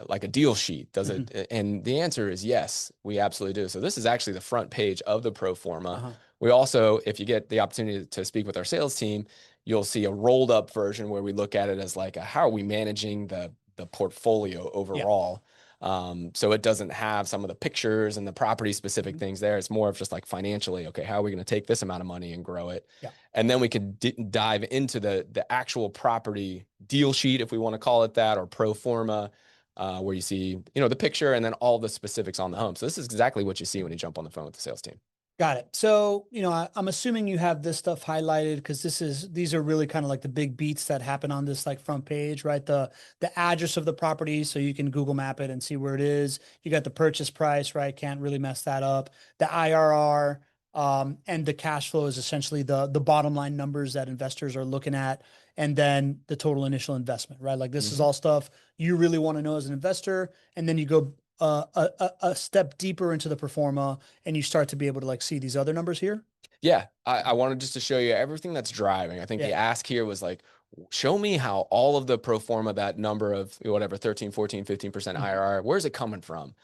like a deal sheet? Does it? And the answer is yes, we absolutely do. So this is actually the front page of the pro forma We also, if you get the opportunity to speak with our sales team, you'll see a rolled up version where we look at it as like, how are we managing the portfolio overall? So it doesn't have some of the pictures and the property specific things there. It's more of just like financially, okay, how are we going to take this amount of money and grow it? Yeah. And then we can dive into the actual property deal sheet, if we want to call it that, or pro forma, where you see, the picture and then all the specifics on the home. So this is exactly what you see when you jump on the phone with the sales team. Got it. So, I'm assuming you have this stuff highlighted because these are really kind of like the big beats that happen on this like front page, right? The address of the property, so you can Google map it and see where it is. You got the purchase price, right? Can't really mess that up. The IRR, and the cash flow is essentially the bottom line numbers that investors are looking at, and then the total initial investment, right? Like this is all stuff you really want to know as an investor, and then you go a step deeper into the pro forma and you start to be able to like see these other numbers here. Yeah, I wanted just to show you everything that's driving. I think the ask here was like, show me how all of the pro forma, that number of whatever, 13, 14, 15% IRR, where's it coming from?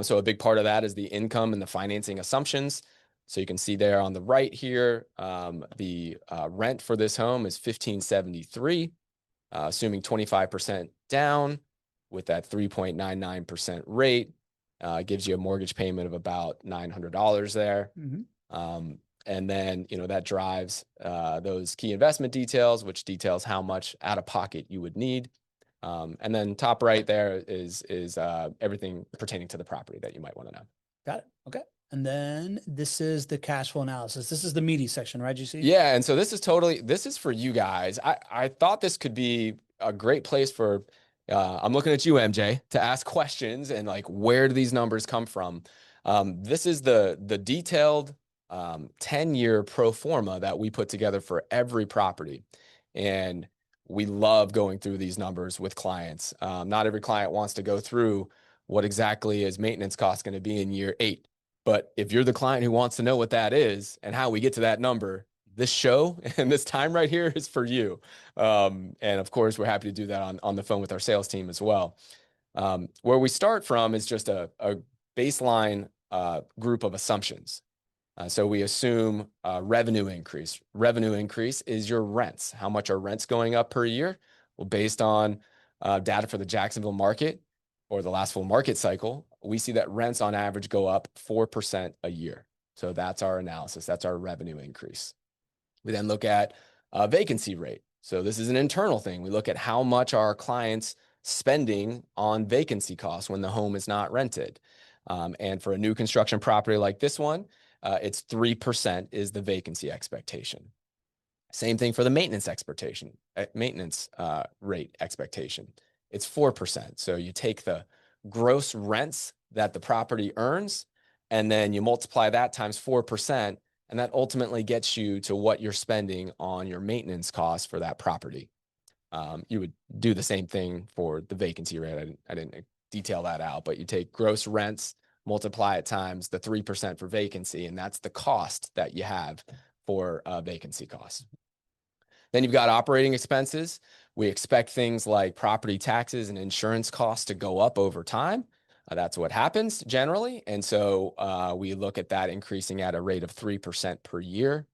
So a big part of that is the income and the financing assumptions. So you can see there on the right here, the rent for this home is $1,573, assuming 25% down with that 3.99% rate, gives you a mortgage payment of about $900 there. And then, that drives those key investment details, which details how much out of pocket you would need. And then top right there is everything pertaining to the property that you might want to know. Got it. Okay. And then this is the cash flow analysis. This is the meaty section, right, GC? Yeah. And so this is for you guys. I thought this could be a great place for, I'm looking at you, MJ, to ask questions and like, where do these numbers come from? This is the detailed 10-year pro forma that we put together for every property. And we love going through these numbers with clients. Not every client wants to go through what exactly is maintenance cost going to be in year 8. But if you're the client who wants to know what that is and how we get to that number, this show and this time right here is for you. And of course, we're happy to do that on the phone with our sales team as well. Where we start from is just a baseline group of assumptions. So we assume revenue increase. Revenue increase is your rents. How much are rents going up per year? Well, based on data for the Jacksonville market or the last full market cycle, we see that rents on average go up 4% a year. So that's our analysis. That's our revenue increase. We then look at vacancy rate. So this is an internal thing. We look at how much are our clients spending on vacancy costs when the home is not rented. And for a new construction property like this one, it's 3% is the vacancy expectation. Same thing for the maintenance rate expectation. It's 4%. So you take the gross rents that the property earns, and then you multiply that times 4%, and that ultimately gets you to what you're spending on your maintenance costs for that property. You would do the same thing for the vacancy rate. I didn't detail that out, but you take gross rents, multiply it times the 3% for vacancy, and that's the cost that you have for vacancy costs. Then you've got operating expenses. We expect things like property taxes and insurance costs to go up over time. That's what happens generally. And so we look at that increasing at a rate of 3% per year.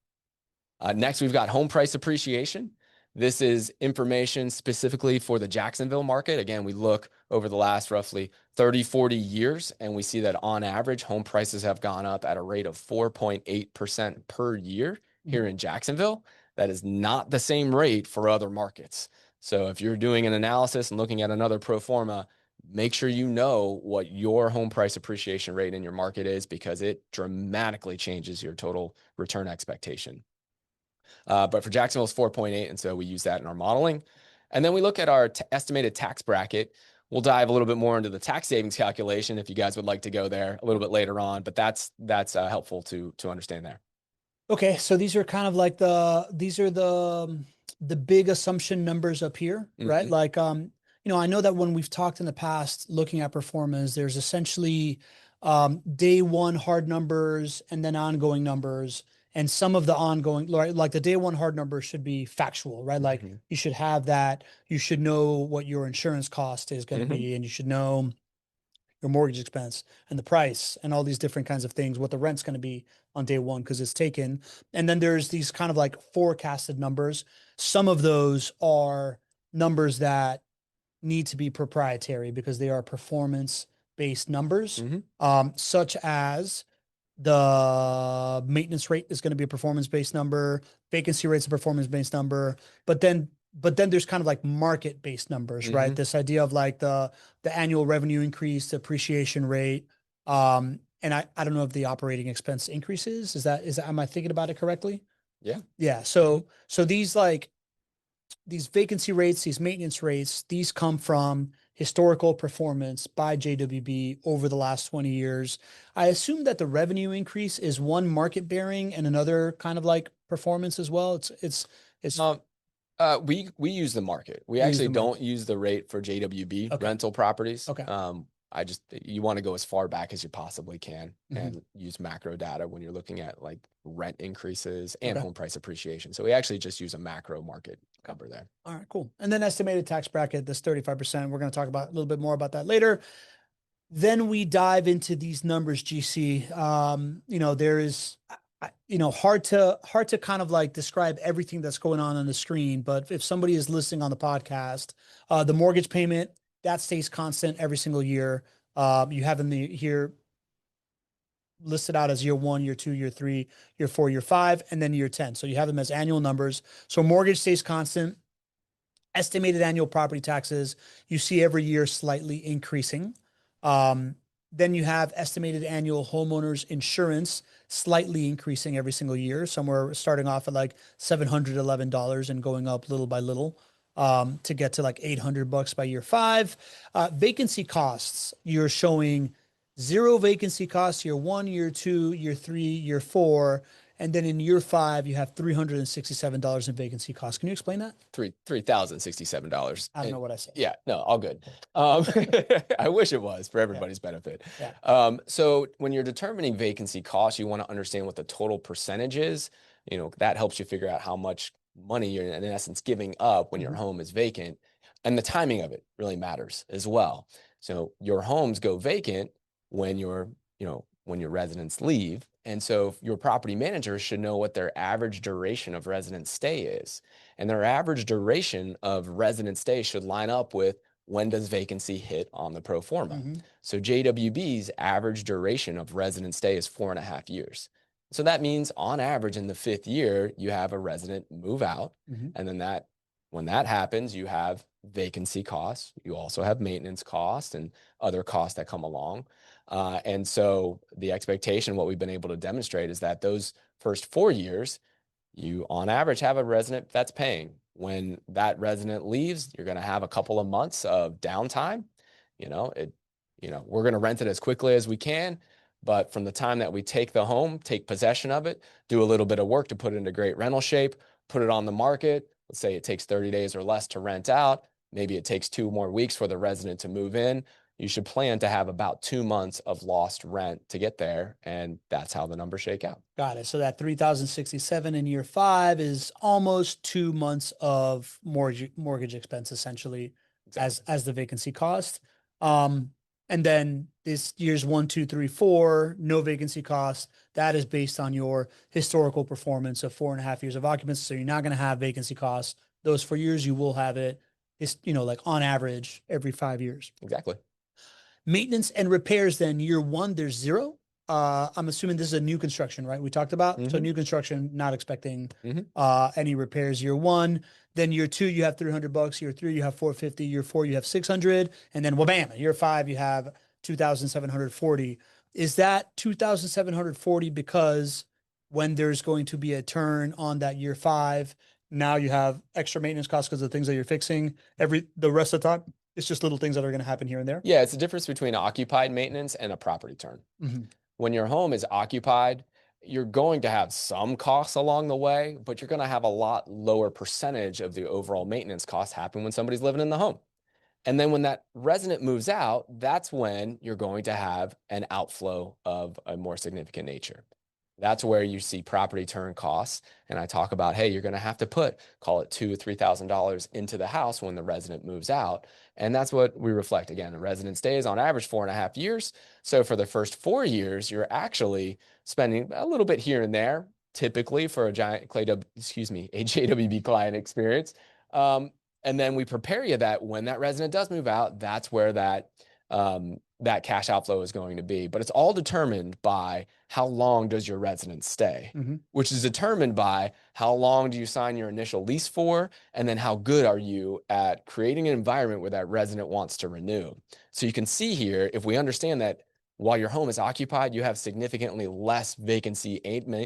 Next, we've got home price appreciation. This is information specifically for the Jacksonville market. Again, we look over the last roughly 30, 40 years, and we see that on average, home prices have gone up at a rate of 4.8% per year here in Jacksonville. That is not the same rate for other markets. So if you're doing an analysis and looking at another pro forma, make sure you know what your home price appreciation rate in your market is, because it dramatically changes your total return expectation. But for Jacksonville, it's 4.8, and so we use that in our modeling. And then we look at our estimated tax bracket. We'll dive a little bit more into the tax savings calculation if you guys would like to go there a little bit later on, but that's helpful to understand there. Okay, so these are kind of like the big assumption numbers up here, right? Like I know that when we've talked in the past looking at performance, there's essentially day one hard numbers and then ongoing numbers. And some of the ongoing, like the day one hard numbers should be factual, right? Like you should have that. You should know what your insurance cost is going to be, and you should know your mortgage expense and the price and all these different kinds of things, what the rent's going to be on day one because it's taken. And then there's these kind of like forecasted numbers. Some of those are numbers that need to be proprietary because they are performance based numbers, such as the maintenance rate is going to be a performance based number, vacancy rate's a performance based number, but then there's kind of like market based numbers, right? This idea of like the annual revenue increase, the appreciation rate. And I don't know if the operating expense increases. Am I thinking about it correctly? Yeah. Yeah. So these vacancy rates, these maintenance rates, these come from historical performance by JWB over the last 20 years. I assume that the revenue increase is one market bearing and another kind of like performance as well. We use the market. We actually don't use the rate for JWB rental properties. Okay. You want to go as far back as you possibly can and use macro data when you're looking at like rent increases and home price appreciation. So we actually just use a macro market number there. All right, cool. And then estimated tax bracket, this 35%. We're going to talk about a little bit more about that later. Then we dive into these numbers, GC. There is, hard to kind of like describe everything that's going on the screen. But if somebody is listening on the podcast, the mortgage payment, that stays constant every single year. You have them here listed out as year 1, year 2, year 3, year 4, year 5, and then year 10. So you have them as annual numbers. So mortgage stays constant. Estimated annual property taxes, you see every year slightly increasing. Then you have estimated annual homeowners insurance slightly increasing every single year, somewhere starting off at like $711 and going up little by little to get to like $800 by year 5. Vacancy costs, you're showing 0 vacancy costs year 1, year 2, year 3, year 4. And then in year 5, you have $367 in vacancy costs. Can you explain that? $3,067. I don't know what I said. Yeah, no, all good. I wish it was for everybody's benefit. Yeah. So when you're determining vacancy costs, you want to understand what the total percentage is. That helps you figure out how much money you're in essence giving up when your home is vacant. And the timing of it really matters as well. So your homes go vacant when your residents leave. And so your property manager should know what their average duration of resident stay is. And their average duration of resident stay should line up with when does vacancy hit on the pro forma. So JWB's average duration of resident stay is 4.5 years. So that means on average in the 5th year, you have a resident move out. And then when that happens, you have vacancy costs. You also have maintenance costs and other costs that come along. And so the expectation, what we've been able to demonstrate is that those first 4 years, you on average have a resident that's paying. When that resident leaves, you're going to have a couple of months of downtime. We're going to rent it as quickly as we can. But from the time that we take the home, take possession of it, do a little bit of work to put it into great rental shape, put it on the market. Let's say it takes 30 days or less to rent out. Maybe it takes 2 more weeks for the resident to move in. You should plan to have about 2 months of lost rent to get there. And that's how the numbers shake out. Got it. So that $3,067 in year 5 is almost 2 months of mortgage expense, essentially, as the vacancy cost. And then this years 1, 2, 3, 4, no vacancy cost. That is based on your historical performance of 4.5 years of occupancy. So you're not going to have vacancy costs. Those 4 years, you will have it. It's, like on average every 5 years. Exactly. Maintenance and repairs, then year 1, there's 0. I'm assuming this is a new construction, right? We talked about. So new construction, not expecting any repairs year 1. Then year 2, you have $300. Year 3, you have $450. Year 4, you have $600. And then, bam, year 5, you have $2,740. Is that $2,740 because when there's going to be a turn on that year 5, now you have extra maintenance costs because of the things that you're fixing the rest of the time? It's just little things that are going to happen here and there. Yeah, it's the difference between occupied maintenance and a property turn. When your home is occupied, you're going to have some costs along the way, but you're going to have a lot lower percentage of the overall maintenance costs happen when somebody's living in the home. And then when that resident moves out, that's when you're going to have an outflow of a more significant nature. That's where you see property turn costs. And I talk about, hey, you're going to have to put, call it $2,000 or $3,000 into the house when the resident moves out. And that's what we reflect. Again, the resident stays on average 4.5 years. So for the first 4 years, you're actually spending a little bit here and there, typically for a JWB client experience. And then we prepare you that when that resident does move out, that's where that cash outflow is going to be. But it's all determined by how long does your resident stay, which is determined by how long do you sign your initial lease for, and then how good are you at creating an environment where that resident wants to renew. So you can see here, if we understand that while your home is occupied, you have significantly less vacancy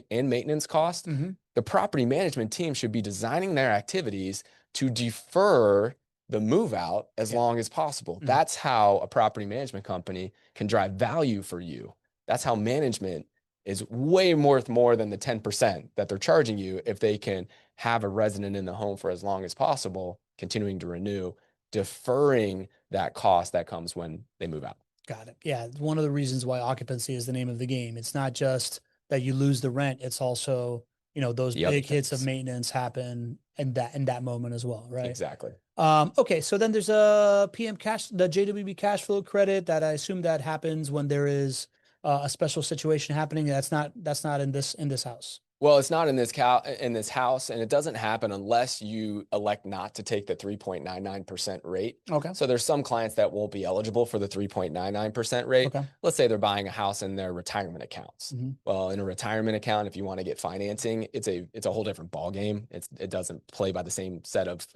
and maintenance cost, the property management team should be designing their activities to defer the move out as long as possible. That's how a property management company can drive value for you. That's how management is way worth more than the 10% that they're charging you if they can have a resident in the home for as long as possible, continuing to renew, deferring that cost that comes when they move out. Got it. Yeah. One of the reasons why occupancy is the name of the game. It's not just that you lose the rent. It's also, those big hits of maintenance happen in that moment as well. Right. Exactly. Okay. So then there's a the JWB cash flow credit that I assume that happens when there is a special situation happening. That's not in this house. Well, it's not in this house, and it doesn't happen unless you elect not to take the 3.99% rate. Okay. So there's some clients that won't be eligible for the 3.99% rate. Okay. Let's say they're buying a house in their retirement accounts. Well, in a retirement account, if you want to get financing, it's a whole different ballgame. It doesn't play by the same set of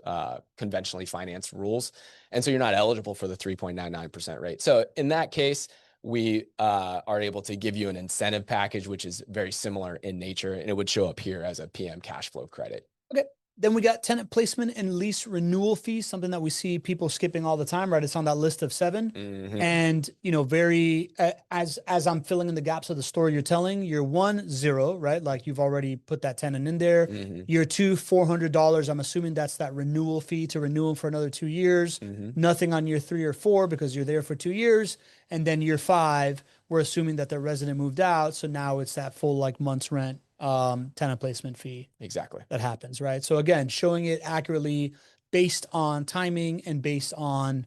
conventionally financed rules, and so you're not eligible for the 3.99% rate. So in that case, we are able to give you an incentive package, which is very similar in nature, and it would show up here as a PM cash flow credit. Okay. Then we got tenant placement and lease renewal fees, something that we see people skipping all the time, right? It's on that list of 7. And, very, as I'm filling in the gaps of the story you're telling, year 1, 0, right? Like you've already put that tenant in there. Year 2, $400. I'm assuming that's that renewal fee to renew them for another 2 years. Nothing on year 3 or 4 because you're there for 2 years. And then year 5, we're assuming that the resident moved out. So now it's that full month's rent tenant placement fee. Exactly. That happens, right? So again, showing it accurately based on timing and based on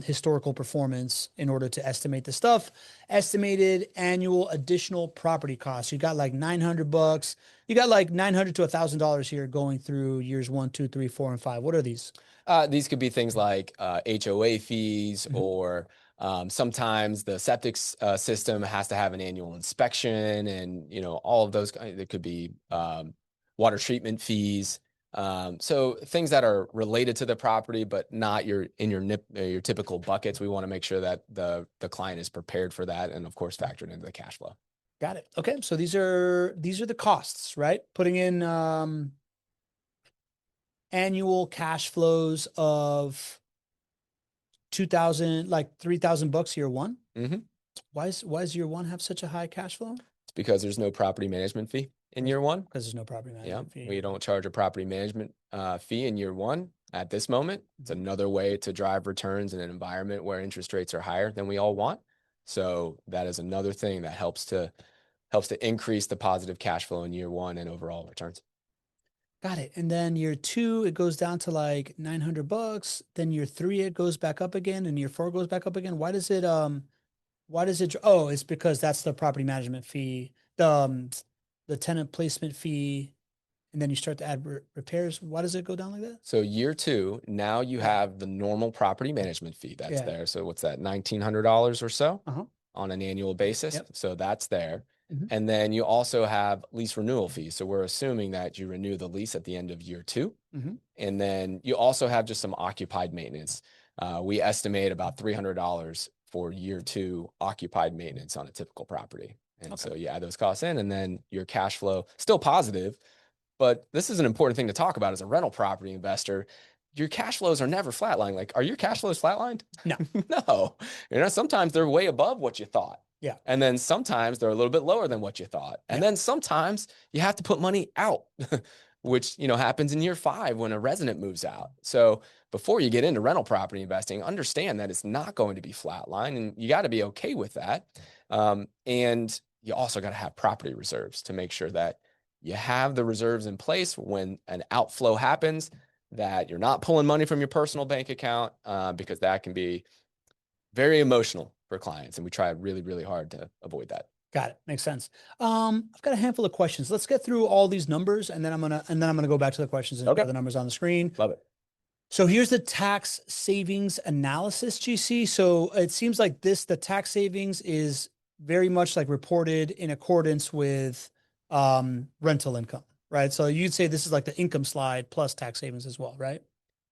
historical performance in order to estimate the stuff. Estimated annual additional property costs. You got $900. You got $900 to $1,000 here going through years 1, 2, 3, 4, and 5. What are these? These could be things like HOA fees, or sometimes the septic system has to have an annual inspection, and all of those. There could be water treatment fees. So things that are related to the property, but not your typical buckets. We want to make sure that the client is prepared for that, and of course factored into the cash flow. Got it. Okay, so these are the costs, right? Putting in annual cash flows of $2,000, $3,000 year 1. Why does year 1 have such a high cash flow? It's because there's no property management fee in year 1. Because there's no property management fee. We don't charge a property management fee in year 1 at this moment. It's another way to drive returns in an environment where interest rates are higher than we all want. So that is another thing that helps to increase the positive cash flow in year 1 and overall returns. Got it. And then year 2, it goes down to $900. Then year 3, it goes back up again, and year 4 goes back up again. Why does it? Oh, it's because that's the property management fee, the tenant placement fee, and then you start to add repairs. Why does it go down like that? So year 2, now you have the normal property management fee that's there. So what's that? $1,900 or so on an annual basis. So that's there. And then you also have lease renewal fees. So we're assuming that you renew the lease at the end of year 2. And then you also have just some occupied maintenance. We estimate about $300 for year 2 occupied maintenance on a typical property. And so you add those costs in, and then your cash flow still positive. But this is an important thing to talk about as a rental property investor. Your cash flows are never flatlined. Are your cash flows flatlined? No. No. Sometimes they're way above what you thought. Yeah. And then sometimes they're a little bit lower than what you thought. And then sometimes you have to put money out, which, happens in year 5 when a resident moves out. So before you get into rental property investing, understand that it's not going to be flatline, and you got to be okay with that. And you also got to have property reserves to make sure that you have the reserves in place when an outflow happens, that you're not pulling money from your personal bank account, because that can be very emotional for clients. And we try really, really hard to avoid that. Got it. Makes sense. I've got a handful of questions. Let's get through all these numbers, and then I'm gonna go back to the questions and Okay. the numbers on the screen. Love it. So here's the tax savings analysis, GC. So it seems like the tax savings is very much like reported in accordance with rental income, right? So you'd say this is like the income slide plus tax savings as well, right?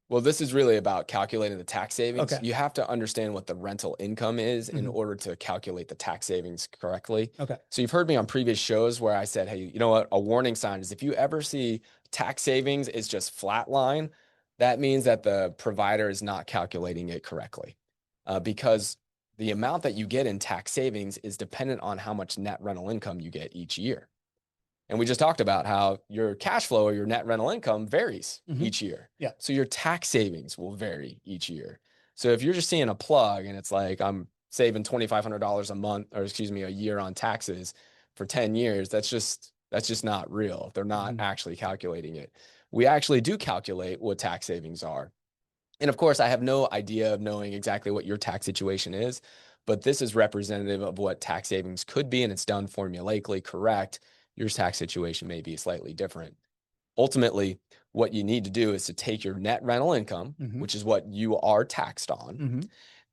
Well, this is really about calculating the tax savings. Okay. You have to understand what the rental income is in order to calculate the tax savings correctly. Okay. So you've heard me on previous shows where I said, hey, you know what? A warning sign is if you ever see tax savings is just flat line, that means that the provider is not calculating it correctly, because the amount that you get in tax savings is dependent on how much net rental income you get each year. And we just talked about how your cash flow or your net rental income varies each year. Yeah. So your tax savings will vary each year. So if you're just seeing a plug and it's like, I'm saving $2,500 a month, or excuse me, a year on taxes for 10 years, that's just not real. They're not actually calculating it. We actually do calculate what tax savings are. And of course, I have no idea of knowing exactly what your tax situation is, but this is representative of what tax savings could be, and it's done formulaically correct. Your tax situation may be slightly different. Ultimately, what you need to do is to take your net rental income, which is what you are taxed on,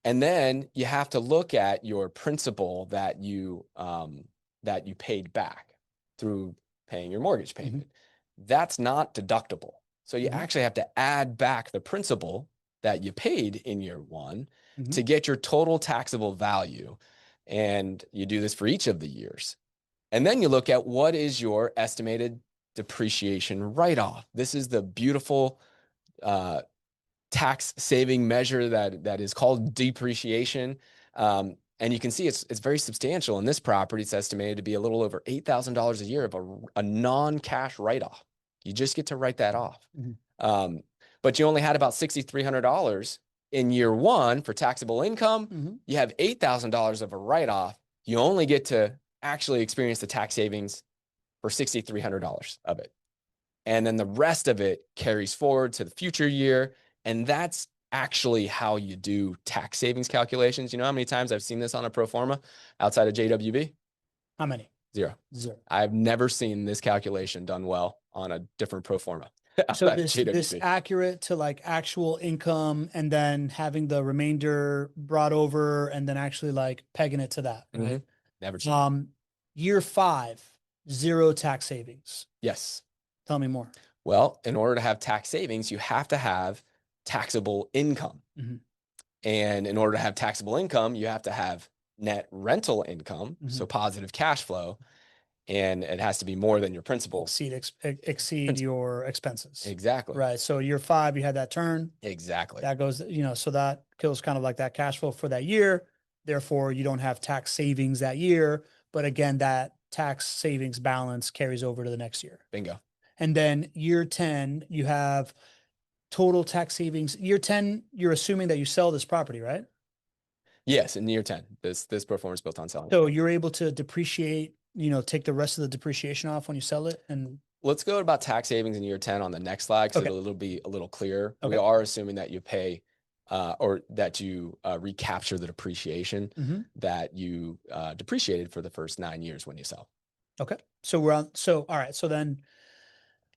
and then you have to look at your principal that you paid back through paying your mortgage payment. That's not deductible. So you actually have to add back the principal that you paid in year one to get your total taxable value. And you do this for each of the years. And then you look at what is your estimated depreciation write-off. This is the beautiful tax saving measure that is called depreciation. And you can see it's very substantial. In this property, it's estimated to be a little over $8,000 a year of a non-cash write-off. You just get to write that off. But you only had about $6,300 in year one for taxable income. You have $8,000 of a write-off. You only get to actually experience the tax savings for $6,300 of it. And then the rest of it carries forward to the future year. And that's actually how you do tax savings calculations. You know how many times I've seen this on a pro forma outside of JWB? How many? Zero. Zero. I've never seen this calculation done well on a different pro forma. So this accurate to like actual income, and then having the remainder brought over, and then actually like pegging it to that, right? Never seen. Year 5, zero tax savings. Yes. Tell me more. Well, in order to have tax savings, you have to have taxable income. And in order to have taxable income, you have to have net rental income, so positive cash flow, and it has to be more than your principal. Exceed your expenses. Exactly. Right. So year 5, you had that turn. Exactly. That goes, so that kills kind of like that cash flow for that year. Therefore, you don't have tax savings that year. But again, that tax savings balance carries over to the next year. Bingo. And then year 10, you have total tax savings. Year 10, you're assuming that you sell this property, right? Yes, in year 10, this performance built on selling. So you're able to depreciate, take the rest of the depreciation off when you sell it. And let's go about tax savings in year 10 on the next slide, because it'll be a little clearer. We are assuming that you pay or that you recapture the depreciation that you depreciated for the first 9 years when you sell. Okay. So all right. So then,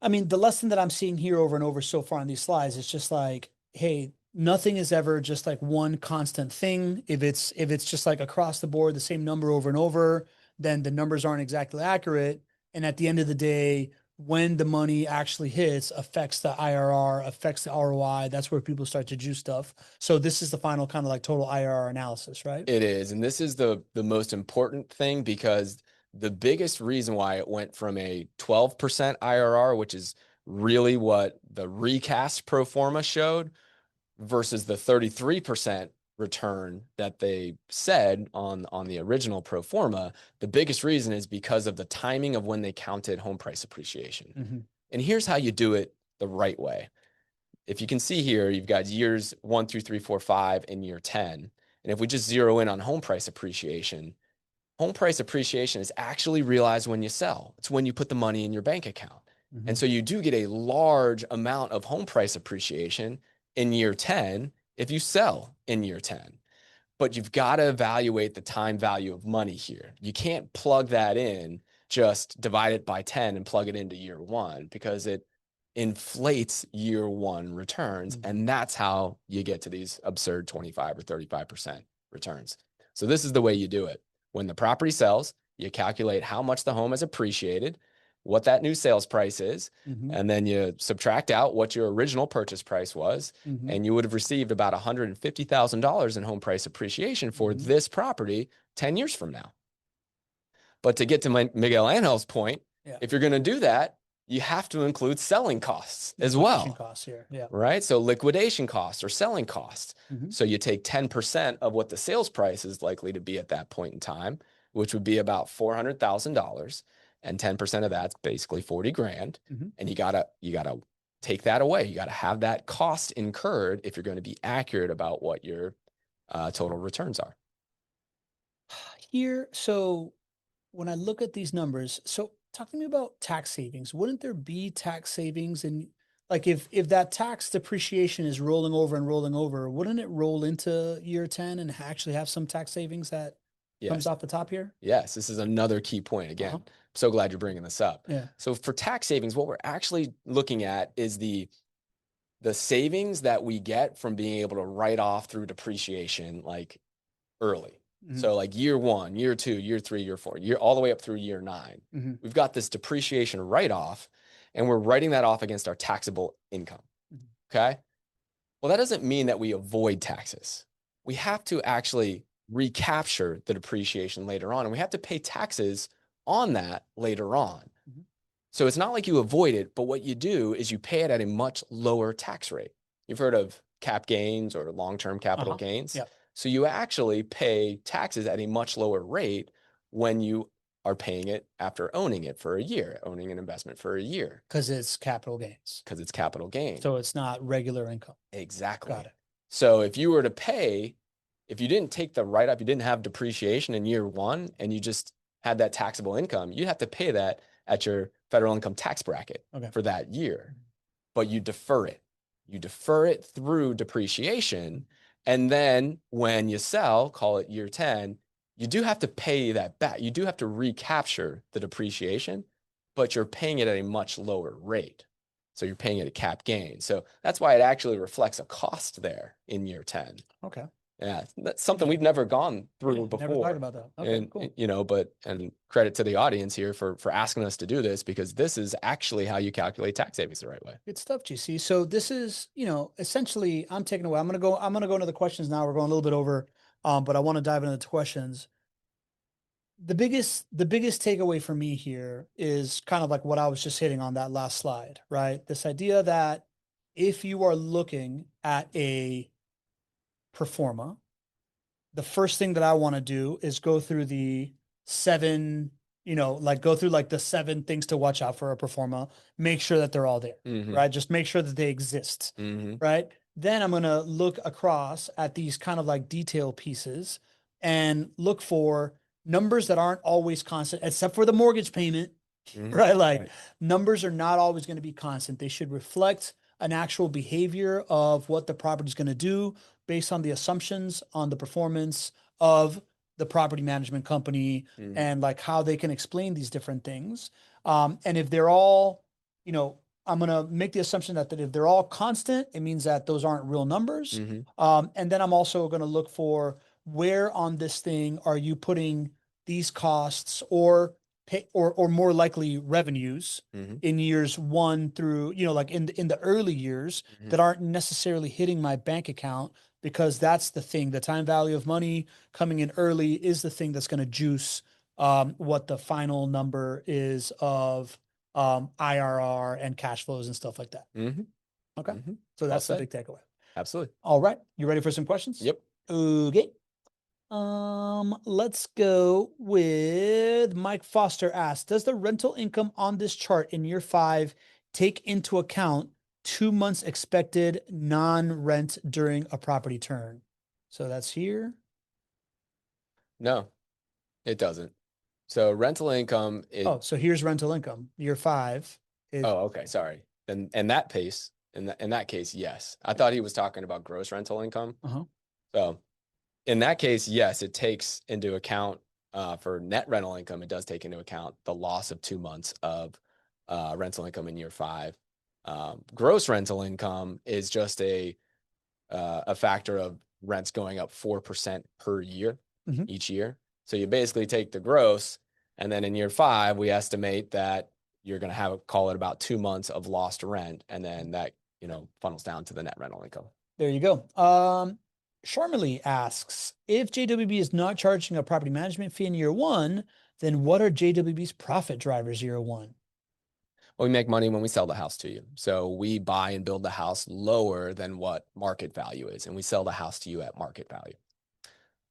I mean, the lesson that I'm seeing here over and over so far on these slides is just like, hey, nothing is ever just like one constant thing. If it's just like across the board, the same number over and over, then the numbers aren't exactly accurate. And at the end of the day, when the money actually hits, affects the IRR, affects the ROI. That's where people start to juice stuff. So this is the final kind of like total IRR analysis, right? It is. And this is the most important thing, because the biggest reason why it went from a 12% IRR, which is really what the recast pro forma showed, versus the 33% return that they said on the original pro forma, the biggest reason is because of the timing of when they counted home price appreciation. And here's how you do it the right way. If you can see here, you've got years 1 through 3, 4, 5 in year 10. And if we just zero in on home price appreciation, home price appreciation is actually realized when you sell. It's when you put the money in your bank account. And so you do get a large amount of home price appreciation in year 10 if you sell in year 10. But you've got to evaluate the time value of money here. You can't plug that in, just divide it by 10 and plug it into year one, because it inflates year one returns. And that's how you get to these absurd 25 or 35% returns. So this is the way you do it. When the property sells, you calculate how much the home has appreciated, what that new sales price is, and then you subtract out what your original purchase price was, and you would have received about $150,000 in home price appreciation for this property 10 years from now. But to get to Miguel Angel's point, if you're going to do that, you have to include selling costs as well. Costs here. Right? So liquidation costs or selling costs. So you take 10% of what the sales price is likely to be at that point in time, which would be about $400,000. And 10% of that's basically 40 grand. And you gotta take that away. You gotta have that cost incurred if you're going to be accurate about what your total returns are. Here, so when I look at these numbers, so talk to me about tax savings. Wouldn't there be tax savings? And like if that tax depreciation is rolling over and rolling over, wouldn't it roll into year 10 and actually have some tax savings that comes off the top here? Yes, this is another key point. Again, I'm so glad you're bringing this up. So for tax savings, what we're actually looking at is the savings that we get from being able to write off through depreciation like early. So like year 1, year 2, year 3, year 4, all the way up through year 9. We've got this depreciation write-off, and we're writing that off against our taxable income. Okay? Well, that doesn't mean that we avoid taxes. We have to actually recapture the depreciation later on, and we have to pay taxes on that later on. So it's not like you avoid it, but what you do is you pay it at a much lower tax rate. You've heard of cap gains or long-term capital gains. So you actually pay taxes at a much lower rate when you are paying it after owning it for a year, owning an investment for a year. Because it's capital gains. Because it's capital gain. So it's not regular income. Exactly. Got it. So if you were to pay, if you didn't take the write-up, you didn't have depreciation in year 1, and you just had that taxable income, you'd have to pay that at your federal income tax bracket for that year. But you defer it. You defer it through depreciation. And then when you sell, call it year 10, you do have to pay that back. You do have to recapture the depreciation, but you're paying it at a much lower rate. So you're paying it a cap gain. So that's why it actually reflects a cost there in year 10. Okay. Yeah, that's something we've never gone through before. Never talked about that. Okay, and, cool. you know, and credit to the audience here for asking us to do this, because this is actually how you calculate tax savings the right way. Good stuff, GC. So this is, essentially I'm taking away. I'm going to go into the questions now. We're going a little bit over, but I want to dive into the questions. The biggest takeaway for me here is kind of like what I was just hitting on that last slide, right? This idea that if you are looking at a pro forma, the first thing that I want to do is go through the 7, go through like the 7 things to watch out for a pro forma, make sure that they're all there, right? Just make sure that they exist, right? Then I'm going to look across at these kind of like detail pieces and look for numbers that aren't always constant, except for the mortgage payment, right? Like numbers are not always going to be constant. They should reflect an actual behavior of what the property is going to do based on the assumptions on the performance of the property management company and like how they can explain these different things. And if they're all, I'm going to make the assumption that if they're all constant, it means that those aren't real numbers. And then I'm also going to look for where on this thing are you putting these costs or more likely revenues in years 1 through, like in the early years that aren't necessarily hitting my bank account, because that's the thing. The time value of money coming in early is the thing that's going to juice what the final number is of IRR and cash flows and stuff like that. Okay. So that's the big takeaway. Absolutely. All right. You ready for some questions? Yep. Okay. Let's go with Mike Foster asks, does the rental income on this chart in year 5 take into account 2 months expected non-rent during a property turn? So that's here. No. It doesn't. So rental income, Oh, so here's rental income. Year 5 is. oh, okay, sorry. And in that case, yes. I thought he was talking about gross rental income. Uh-huh. So in that case, yes, it takes into account for net rental income, it does take into account the loss of 2 months of rental income in year 5. Gross rental income is just a factor of rents going up 4% per year each year. So you basically take the gross, and then in year 5, we estimate that you're going to have, call it about 2 months of lost rent, and then that, funnels down to the net rental income. There you go. Sharmily asks, if JWB is not charging a property management fee in year 1, then what are JWB's profit drivers year 1? Well, we make money when we sell the house to you. So we buy and build the house lower than what market value is, and we sell the house to you at market value.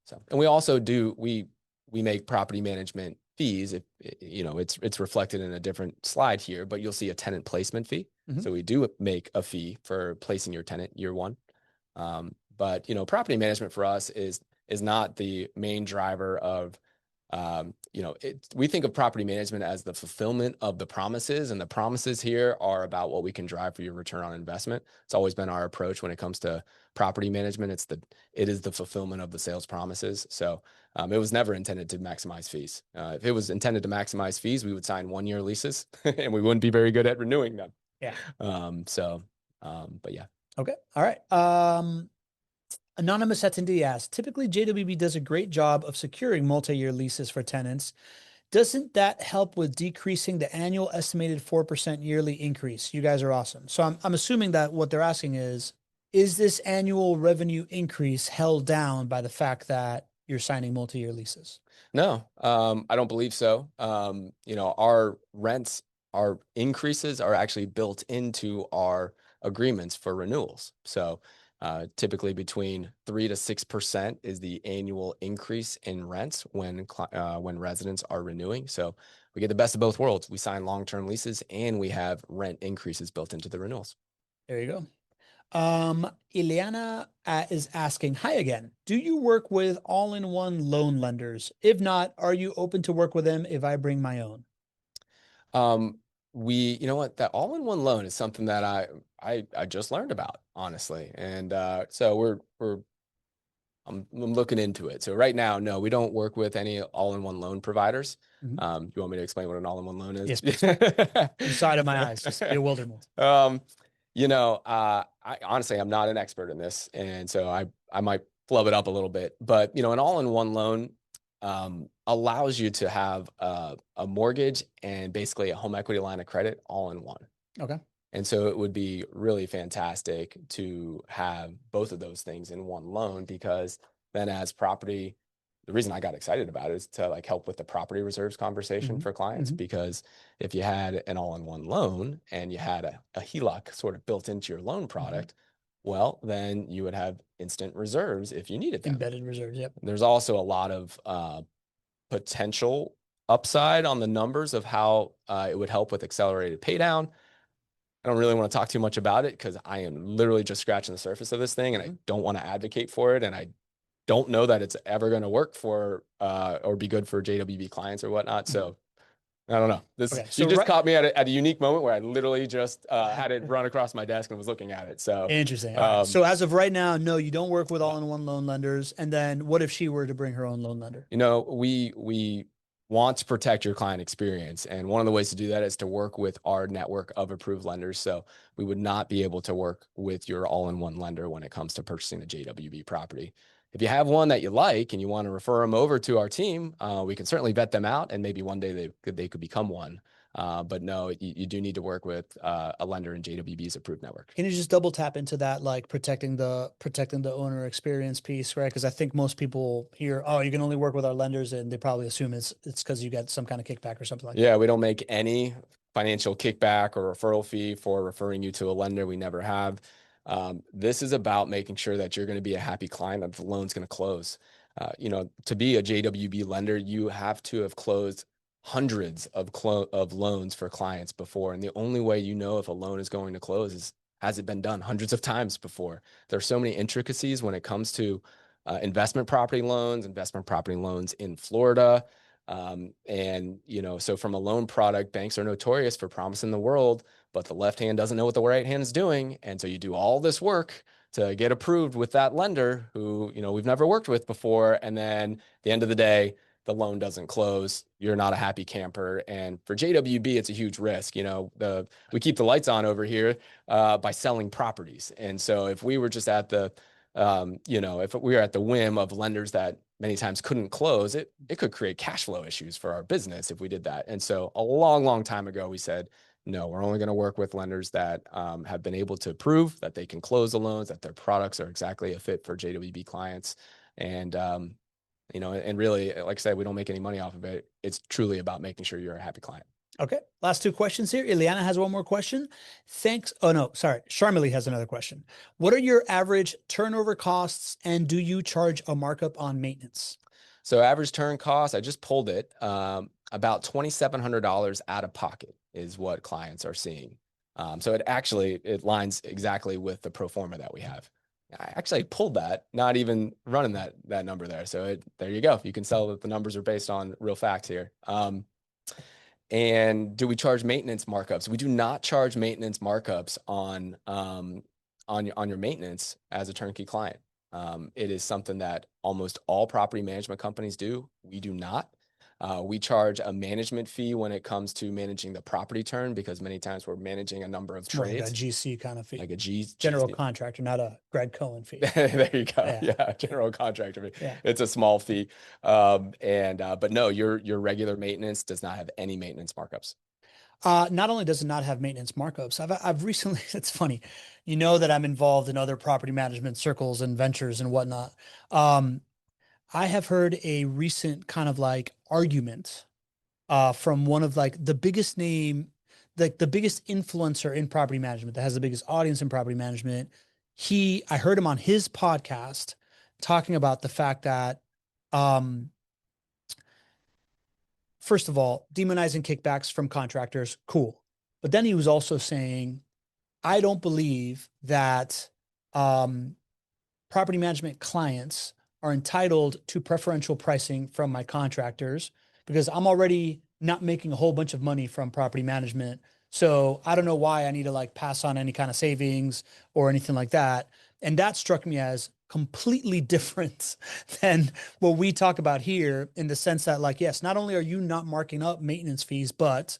So, and we also we make property management fees. If it's reflected in a different slide here, but you'll see a tenant placement fee. So we do make a fee for placing your tenant year 1. But property management for us is not the main driver of we think of property management as the fulfillment of the promises, and the promises here are about what we can drive for your return on investment. It's always been our approach when it comes to property management. It is the fulfillment of the sales promises. So it was never intended to maximize fees. If it was intended to maximize fees, we would sign 1-year leases and we wouldn't be very good at renewing them. Yeah. But yeah. Okay. All right. Anonymous attendee asks, typically JWB does a great job of securing multi-year leases for tenants. Doesn't that help with decreasing the annual estimated 4% yearly increase? You guys are awesome. So I'm assuming that what they're asking is this annual revenue increase held down by the fact that you're signing multi-year leases? No, I don't believe so. Our rents, our increases are actually built into our agreements for renewals. So typically between 3 to 6% is the annual increase in rents when residents are renewing. So we get the best of both worlds. We sign long-term leases and we have rent increases built into the renewals. There you go. Ileana is asking, hi again. Do you work with all-in-one loan lenders? If not, are you open to work with them if I bring my own? That all-in-one loan is something that I just learned about, honestly. And so I'm looking into it. So right now, no, we don't work with any all-in-one loan providers. You want me to explain what an all-in-one loan is? Yes, inside of my eyes, just bewilderment. I honestly, I'm not an expert in this, and so I might flub it up a little bit. But an all-in-one loan allows you to have a mortgage and basically a home equity line of credit all in one. Okay. And so it would be really fantastic to have both of those things in one loan, because then the reason I got excited about it is to help with the property reserves conversation for clients, because if you had an all-in-one loan and you had a HELOC sort of built into your loan product, well, then you would have instant reserves if you needed them. Embedded reserves, yep. There's also a lot of potential upside on the numbers of how it would help with accelerated pay down. I don't really want to talk too much about it because I am literally just scratching the surface of this thing, and I don't want to advocate for it. And I don't know that it's ever going to work for or be good for JWB clients or whatnot. So I don't know. You just caught me at a unique moment where I literally just had it run across my desk and was looking at it. So interesting. Right. So as of right now, no, you don't work with all-in-one loan lenders. And then what if she were to bring her own loan lender? We want to protect your client experience. And one of the ways to do that is to work with our network of approved lenders. So we would not be able to work with your all-in-one lender when it comes to purchasing a JWB property. If you have one that you like and you want to refer them over to our team, we can certainly vet them out, and maybe one day they could become one. But no, you do need to work with a lender in JWB's approved network. Can you just double tap into that, protecting the owner experience piece, right? Because I think most people hear, oh, you can only work with our lenders, and they probably assume it's because you get some kind of kickback or something like that. Yeah, we don't make any financial kickback or referral fee for referring you to a lender. We never have. This is about making sure that you're going to be a happy client, that the loan's going to close. To be a JWB lender, you have to have closed hundreds of loans for clients before. And the only way you know if a loan is going to close is, has it been done hundreds of times before? There's so many intricacies when it comes to investment property loans in Florida. And, so from a loan product, banks are notorious for promising the world, but the left hand doesn't know what the right hand is doing. And so you do all this work to get approved with that lender who, we've never worked with before. And then at the end of the day, the loan doesn't close. You're not a happy camper. And for JWB, it's a huge risk. We keep the lights on over here by selling properties. And so if we were just at the, if we were at the whim of lenders that many times couldn't close, it could create cash flow issues for our business if we did that. And so a long, long time ago, we said, no, we're only going to work with lenders that have been able to prove that they can close the loans, that their products are exactly a fit for JWB clients. And, and really, like I said, we don't make any money off of it. It's truly about making sure you're a happy client. Okay. Last two questions here. Ileana has one more question. Thanks. Oh, no, sorry. Sharmili has another question. What are your average turnover costs and do you charge a markup on maintenance? So average turn cost, I just pulled it, about $2,700 out of pocket is what clients are seeing. So it lines exactly with the pro forma that we have. I actually pulled that, not even running that number there. So there you go. You can tell that the numbers are based on real facts here. And do we charge maintenance markups? We do not charge maintenance markups on your maintenance as a turnkey client. It is something that almost all property management companies do. We do not. We charge a management fee when it comes to managing the property turn because many times we're managing a number of trades. Like a GC kind of fee. Like a general contractor, not a Greg Cohen fee. There you go. Yeah, general contractor fee. Yeah. It's a small fee. But no, your regular maintenance does not have any maintenance markups. Not only does it not have maintenance markups, I've recently, it's funny, that I'm involved in other property management circles and ventures and whatnot. I have heard a recent kind of like argument from one of like the biggest name, like the biggest influencer in property management that has the biggest audience in property management. I heard him on his podcast talking about the fact that, first of all, demonizing kickbacks from contractors, cool. But then he was also saying, I don't believe that property management clients are entitled to preferential pricing from my contractors because I'm already not making a whole bunch of money from property management. So I don't know why I need to like pass on any kind of savings or anything like that. And that struck me as completely different than what we talk about here in the sense that like, yes, not only are you not marking up maintenance fees, but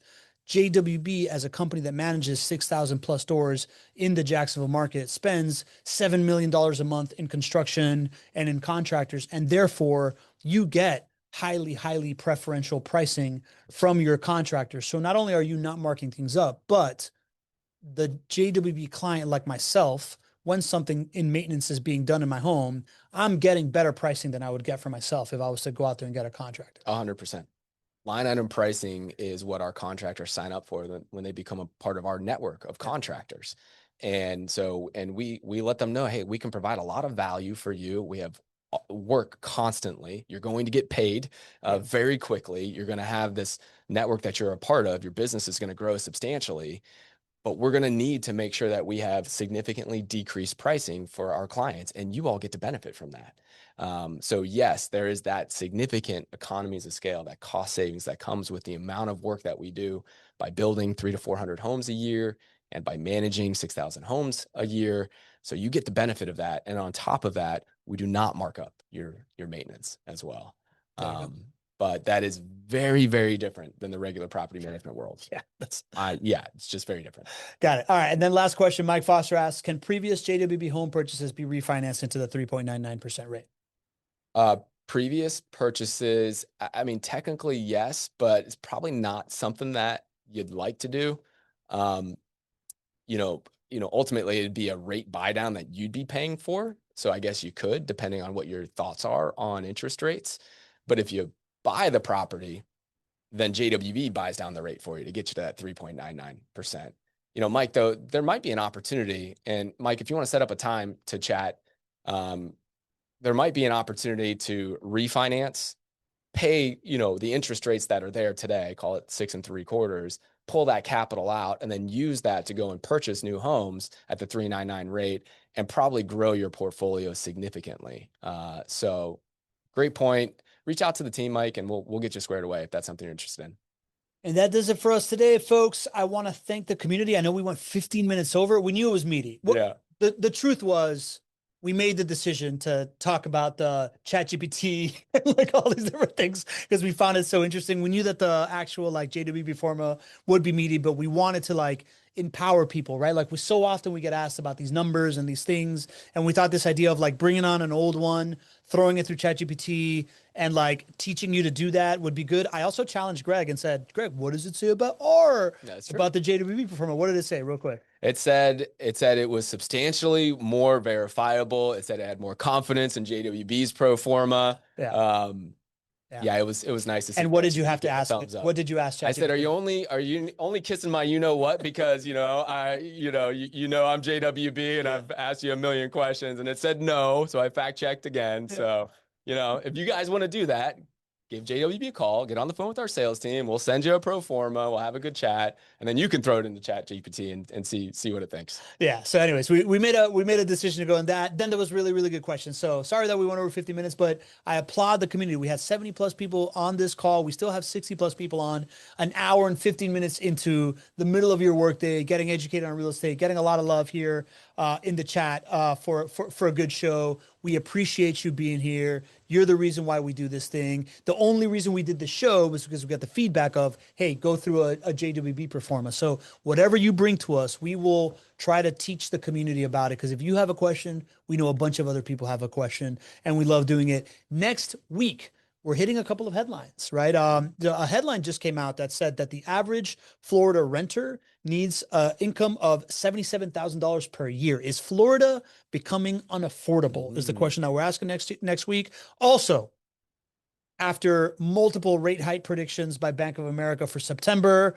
JWB as a company that manages 6,000 plus doors in the Jacksonville market spends $7 million a month in construction and in contractors. And therefore you get highly, highly preferential pricing from your contractors. So not only are you not marking things up, but the JWB client like myself, when something in maintenance is being done in my home, I'm getting better pricing than I would get for myself if I was to go out there and get a contractor. 100%. Line item pricing is what our contractors sign up for when they become a part of our network of contractors. And so, we let them know, hey, we can provide a lot of value for you. We have work constantly. You're going to get paid very quickly. You're going to have this network that you're a part of. Your business is going to grow substantially. But we're going to need to make sure that we have significantly decreased pricing for our clients, and you all get to benefit from that. So yes, there is that significant economies of scale, that cost savings that comes with the amount of work that we do by building 300 to 400 homes a year and by managing 6,000 homes a year. So you get the benefit of that. And on top of that, we do not mark up your maintenance as well. But that is very, very different than the regular property management world. Yeah, it's just very different. Got it. All right. And then last question, Mike Foster asks, can previous JWB home purchases be refinanced into the 3.99% rate? Previous purchases, I mean, technically yes, but it's probably not something that you'd like to do. Ultimately it'd be a rate buy down that you'd be paying for. So I guess you could, depending on what your thoughts are on interest rates. But if you buy the property, then JWB buys down the rate for you to get you to that 3.99%. Mike, though, there might be an opportunity. And Mike, if you want to set up a time to chat, there might be an opportunity to refinance, pay, the interest rates that are there today, call it 6 3/4, pull that capital out, and then use that to go and purchase new homes at the 3.99 rate and probably grow your portfolio significantly. So great point. reach out to the team, Mike, and we'll get you squared away if that's something you're interested in. And that does it for us today, folks. I want to thank the community. I know we went 15 minutes over. We knew it was meaty. Yeah. The truth was we made the decision to talk about the ChatGPT and like all these different things because we found it so interesting. We knew that the actual like JWB Forma would be meaty, but we wanted to like empower people, right? Like we so often we get asked about these numbers and these things. And we thought this idea of like bringing on an old one, throwing it through ChatGPT and like teaching you to do that would be good. I also challenged Gregg and said, Gregg, what does it say about R? About the JWB Performa? What did it say real quick? It said it was substantially more verifiable. It said it had more confidence in JWB's Pro Forma. Yeah. Yeah, it was nice to see. And what did you have to ask? What did you ask ChatGPT? I said, are you only kissing my what? Because I'm JWB and I've asked you a million questions, and it said no. So I fact checked again. Yeah. So if you guys want to do that, give JWB a call, get on the phone with our sales team. We'll send you a Pro Forma. We'll have a good chat, and then you can throw it into ChatGPT and see what it thinks. Yeah. So, anyways, we made a decision to go in that. Then there was really, really good questions. So sorry that we went over 50 minutes, but I applaud the community. We had 70 plus people on this call. We still have 60 plus people on. An hour and 15 minutes into the middle of your workday, getting educated on real estate, getting a lot of love here in the chat for a good show. We appreciate you being here. You're the reason why we do this thing. The only reason we did the show was because we got the feedback of, hey, go through a JWB Pro Forma. So whatever you bring to us, we will try to teach the community about it. Because if you have a question, we know a bunch of other people have a question, and we love doing it. Next week, we're hitting a couple of headlines, right? A headline just came out that said that the average Florida renter needs an income of $77,000 per year. Is Florida becoming unaffordable? Is the question that we're asking next week. Also, after multiple rate hike predictions by Bank of America for September,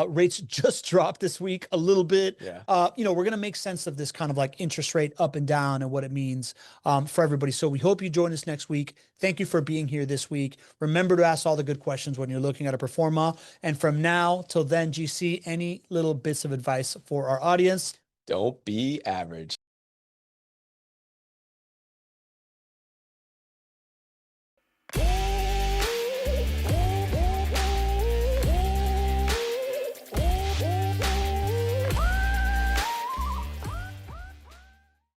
rates just dropped this week a little bit. Yeah. We're going to make sense of this kind of like interest rate up and down and what it means for everybody. So we hope you join us next week. Thank you for being here this week. Remember to ask all the good questions when you're looking at a Pro Forma. And from now till then, GC, any little bits of advice for our audience? Don't be average.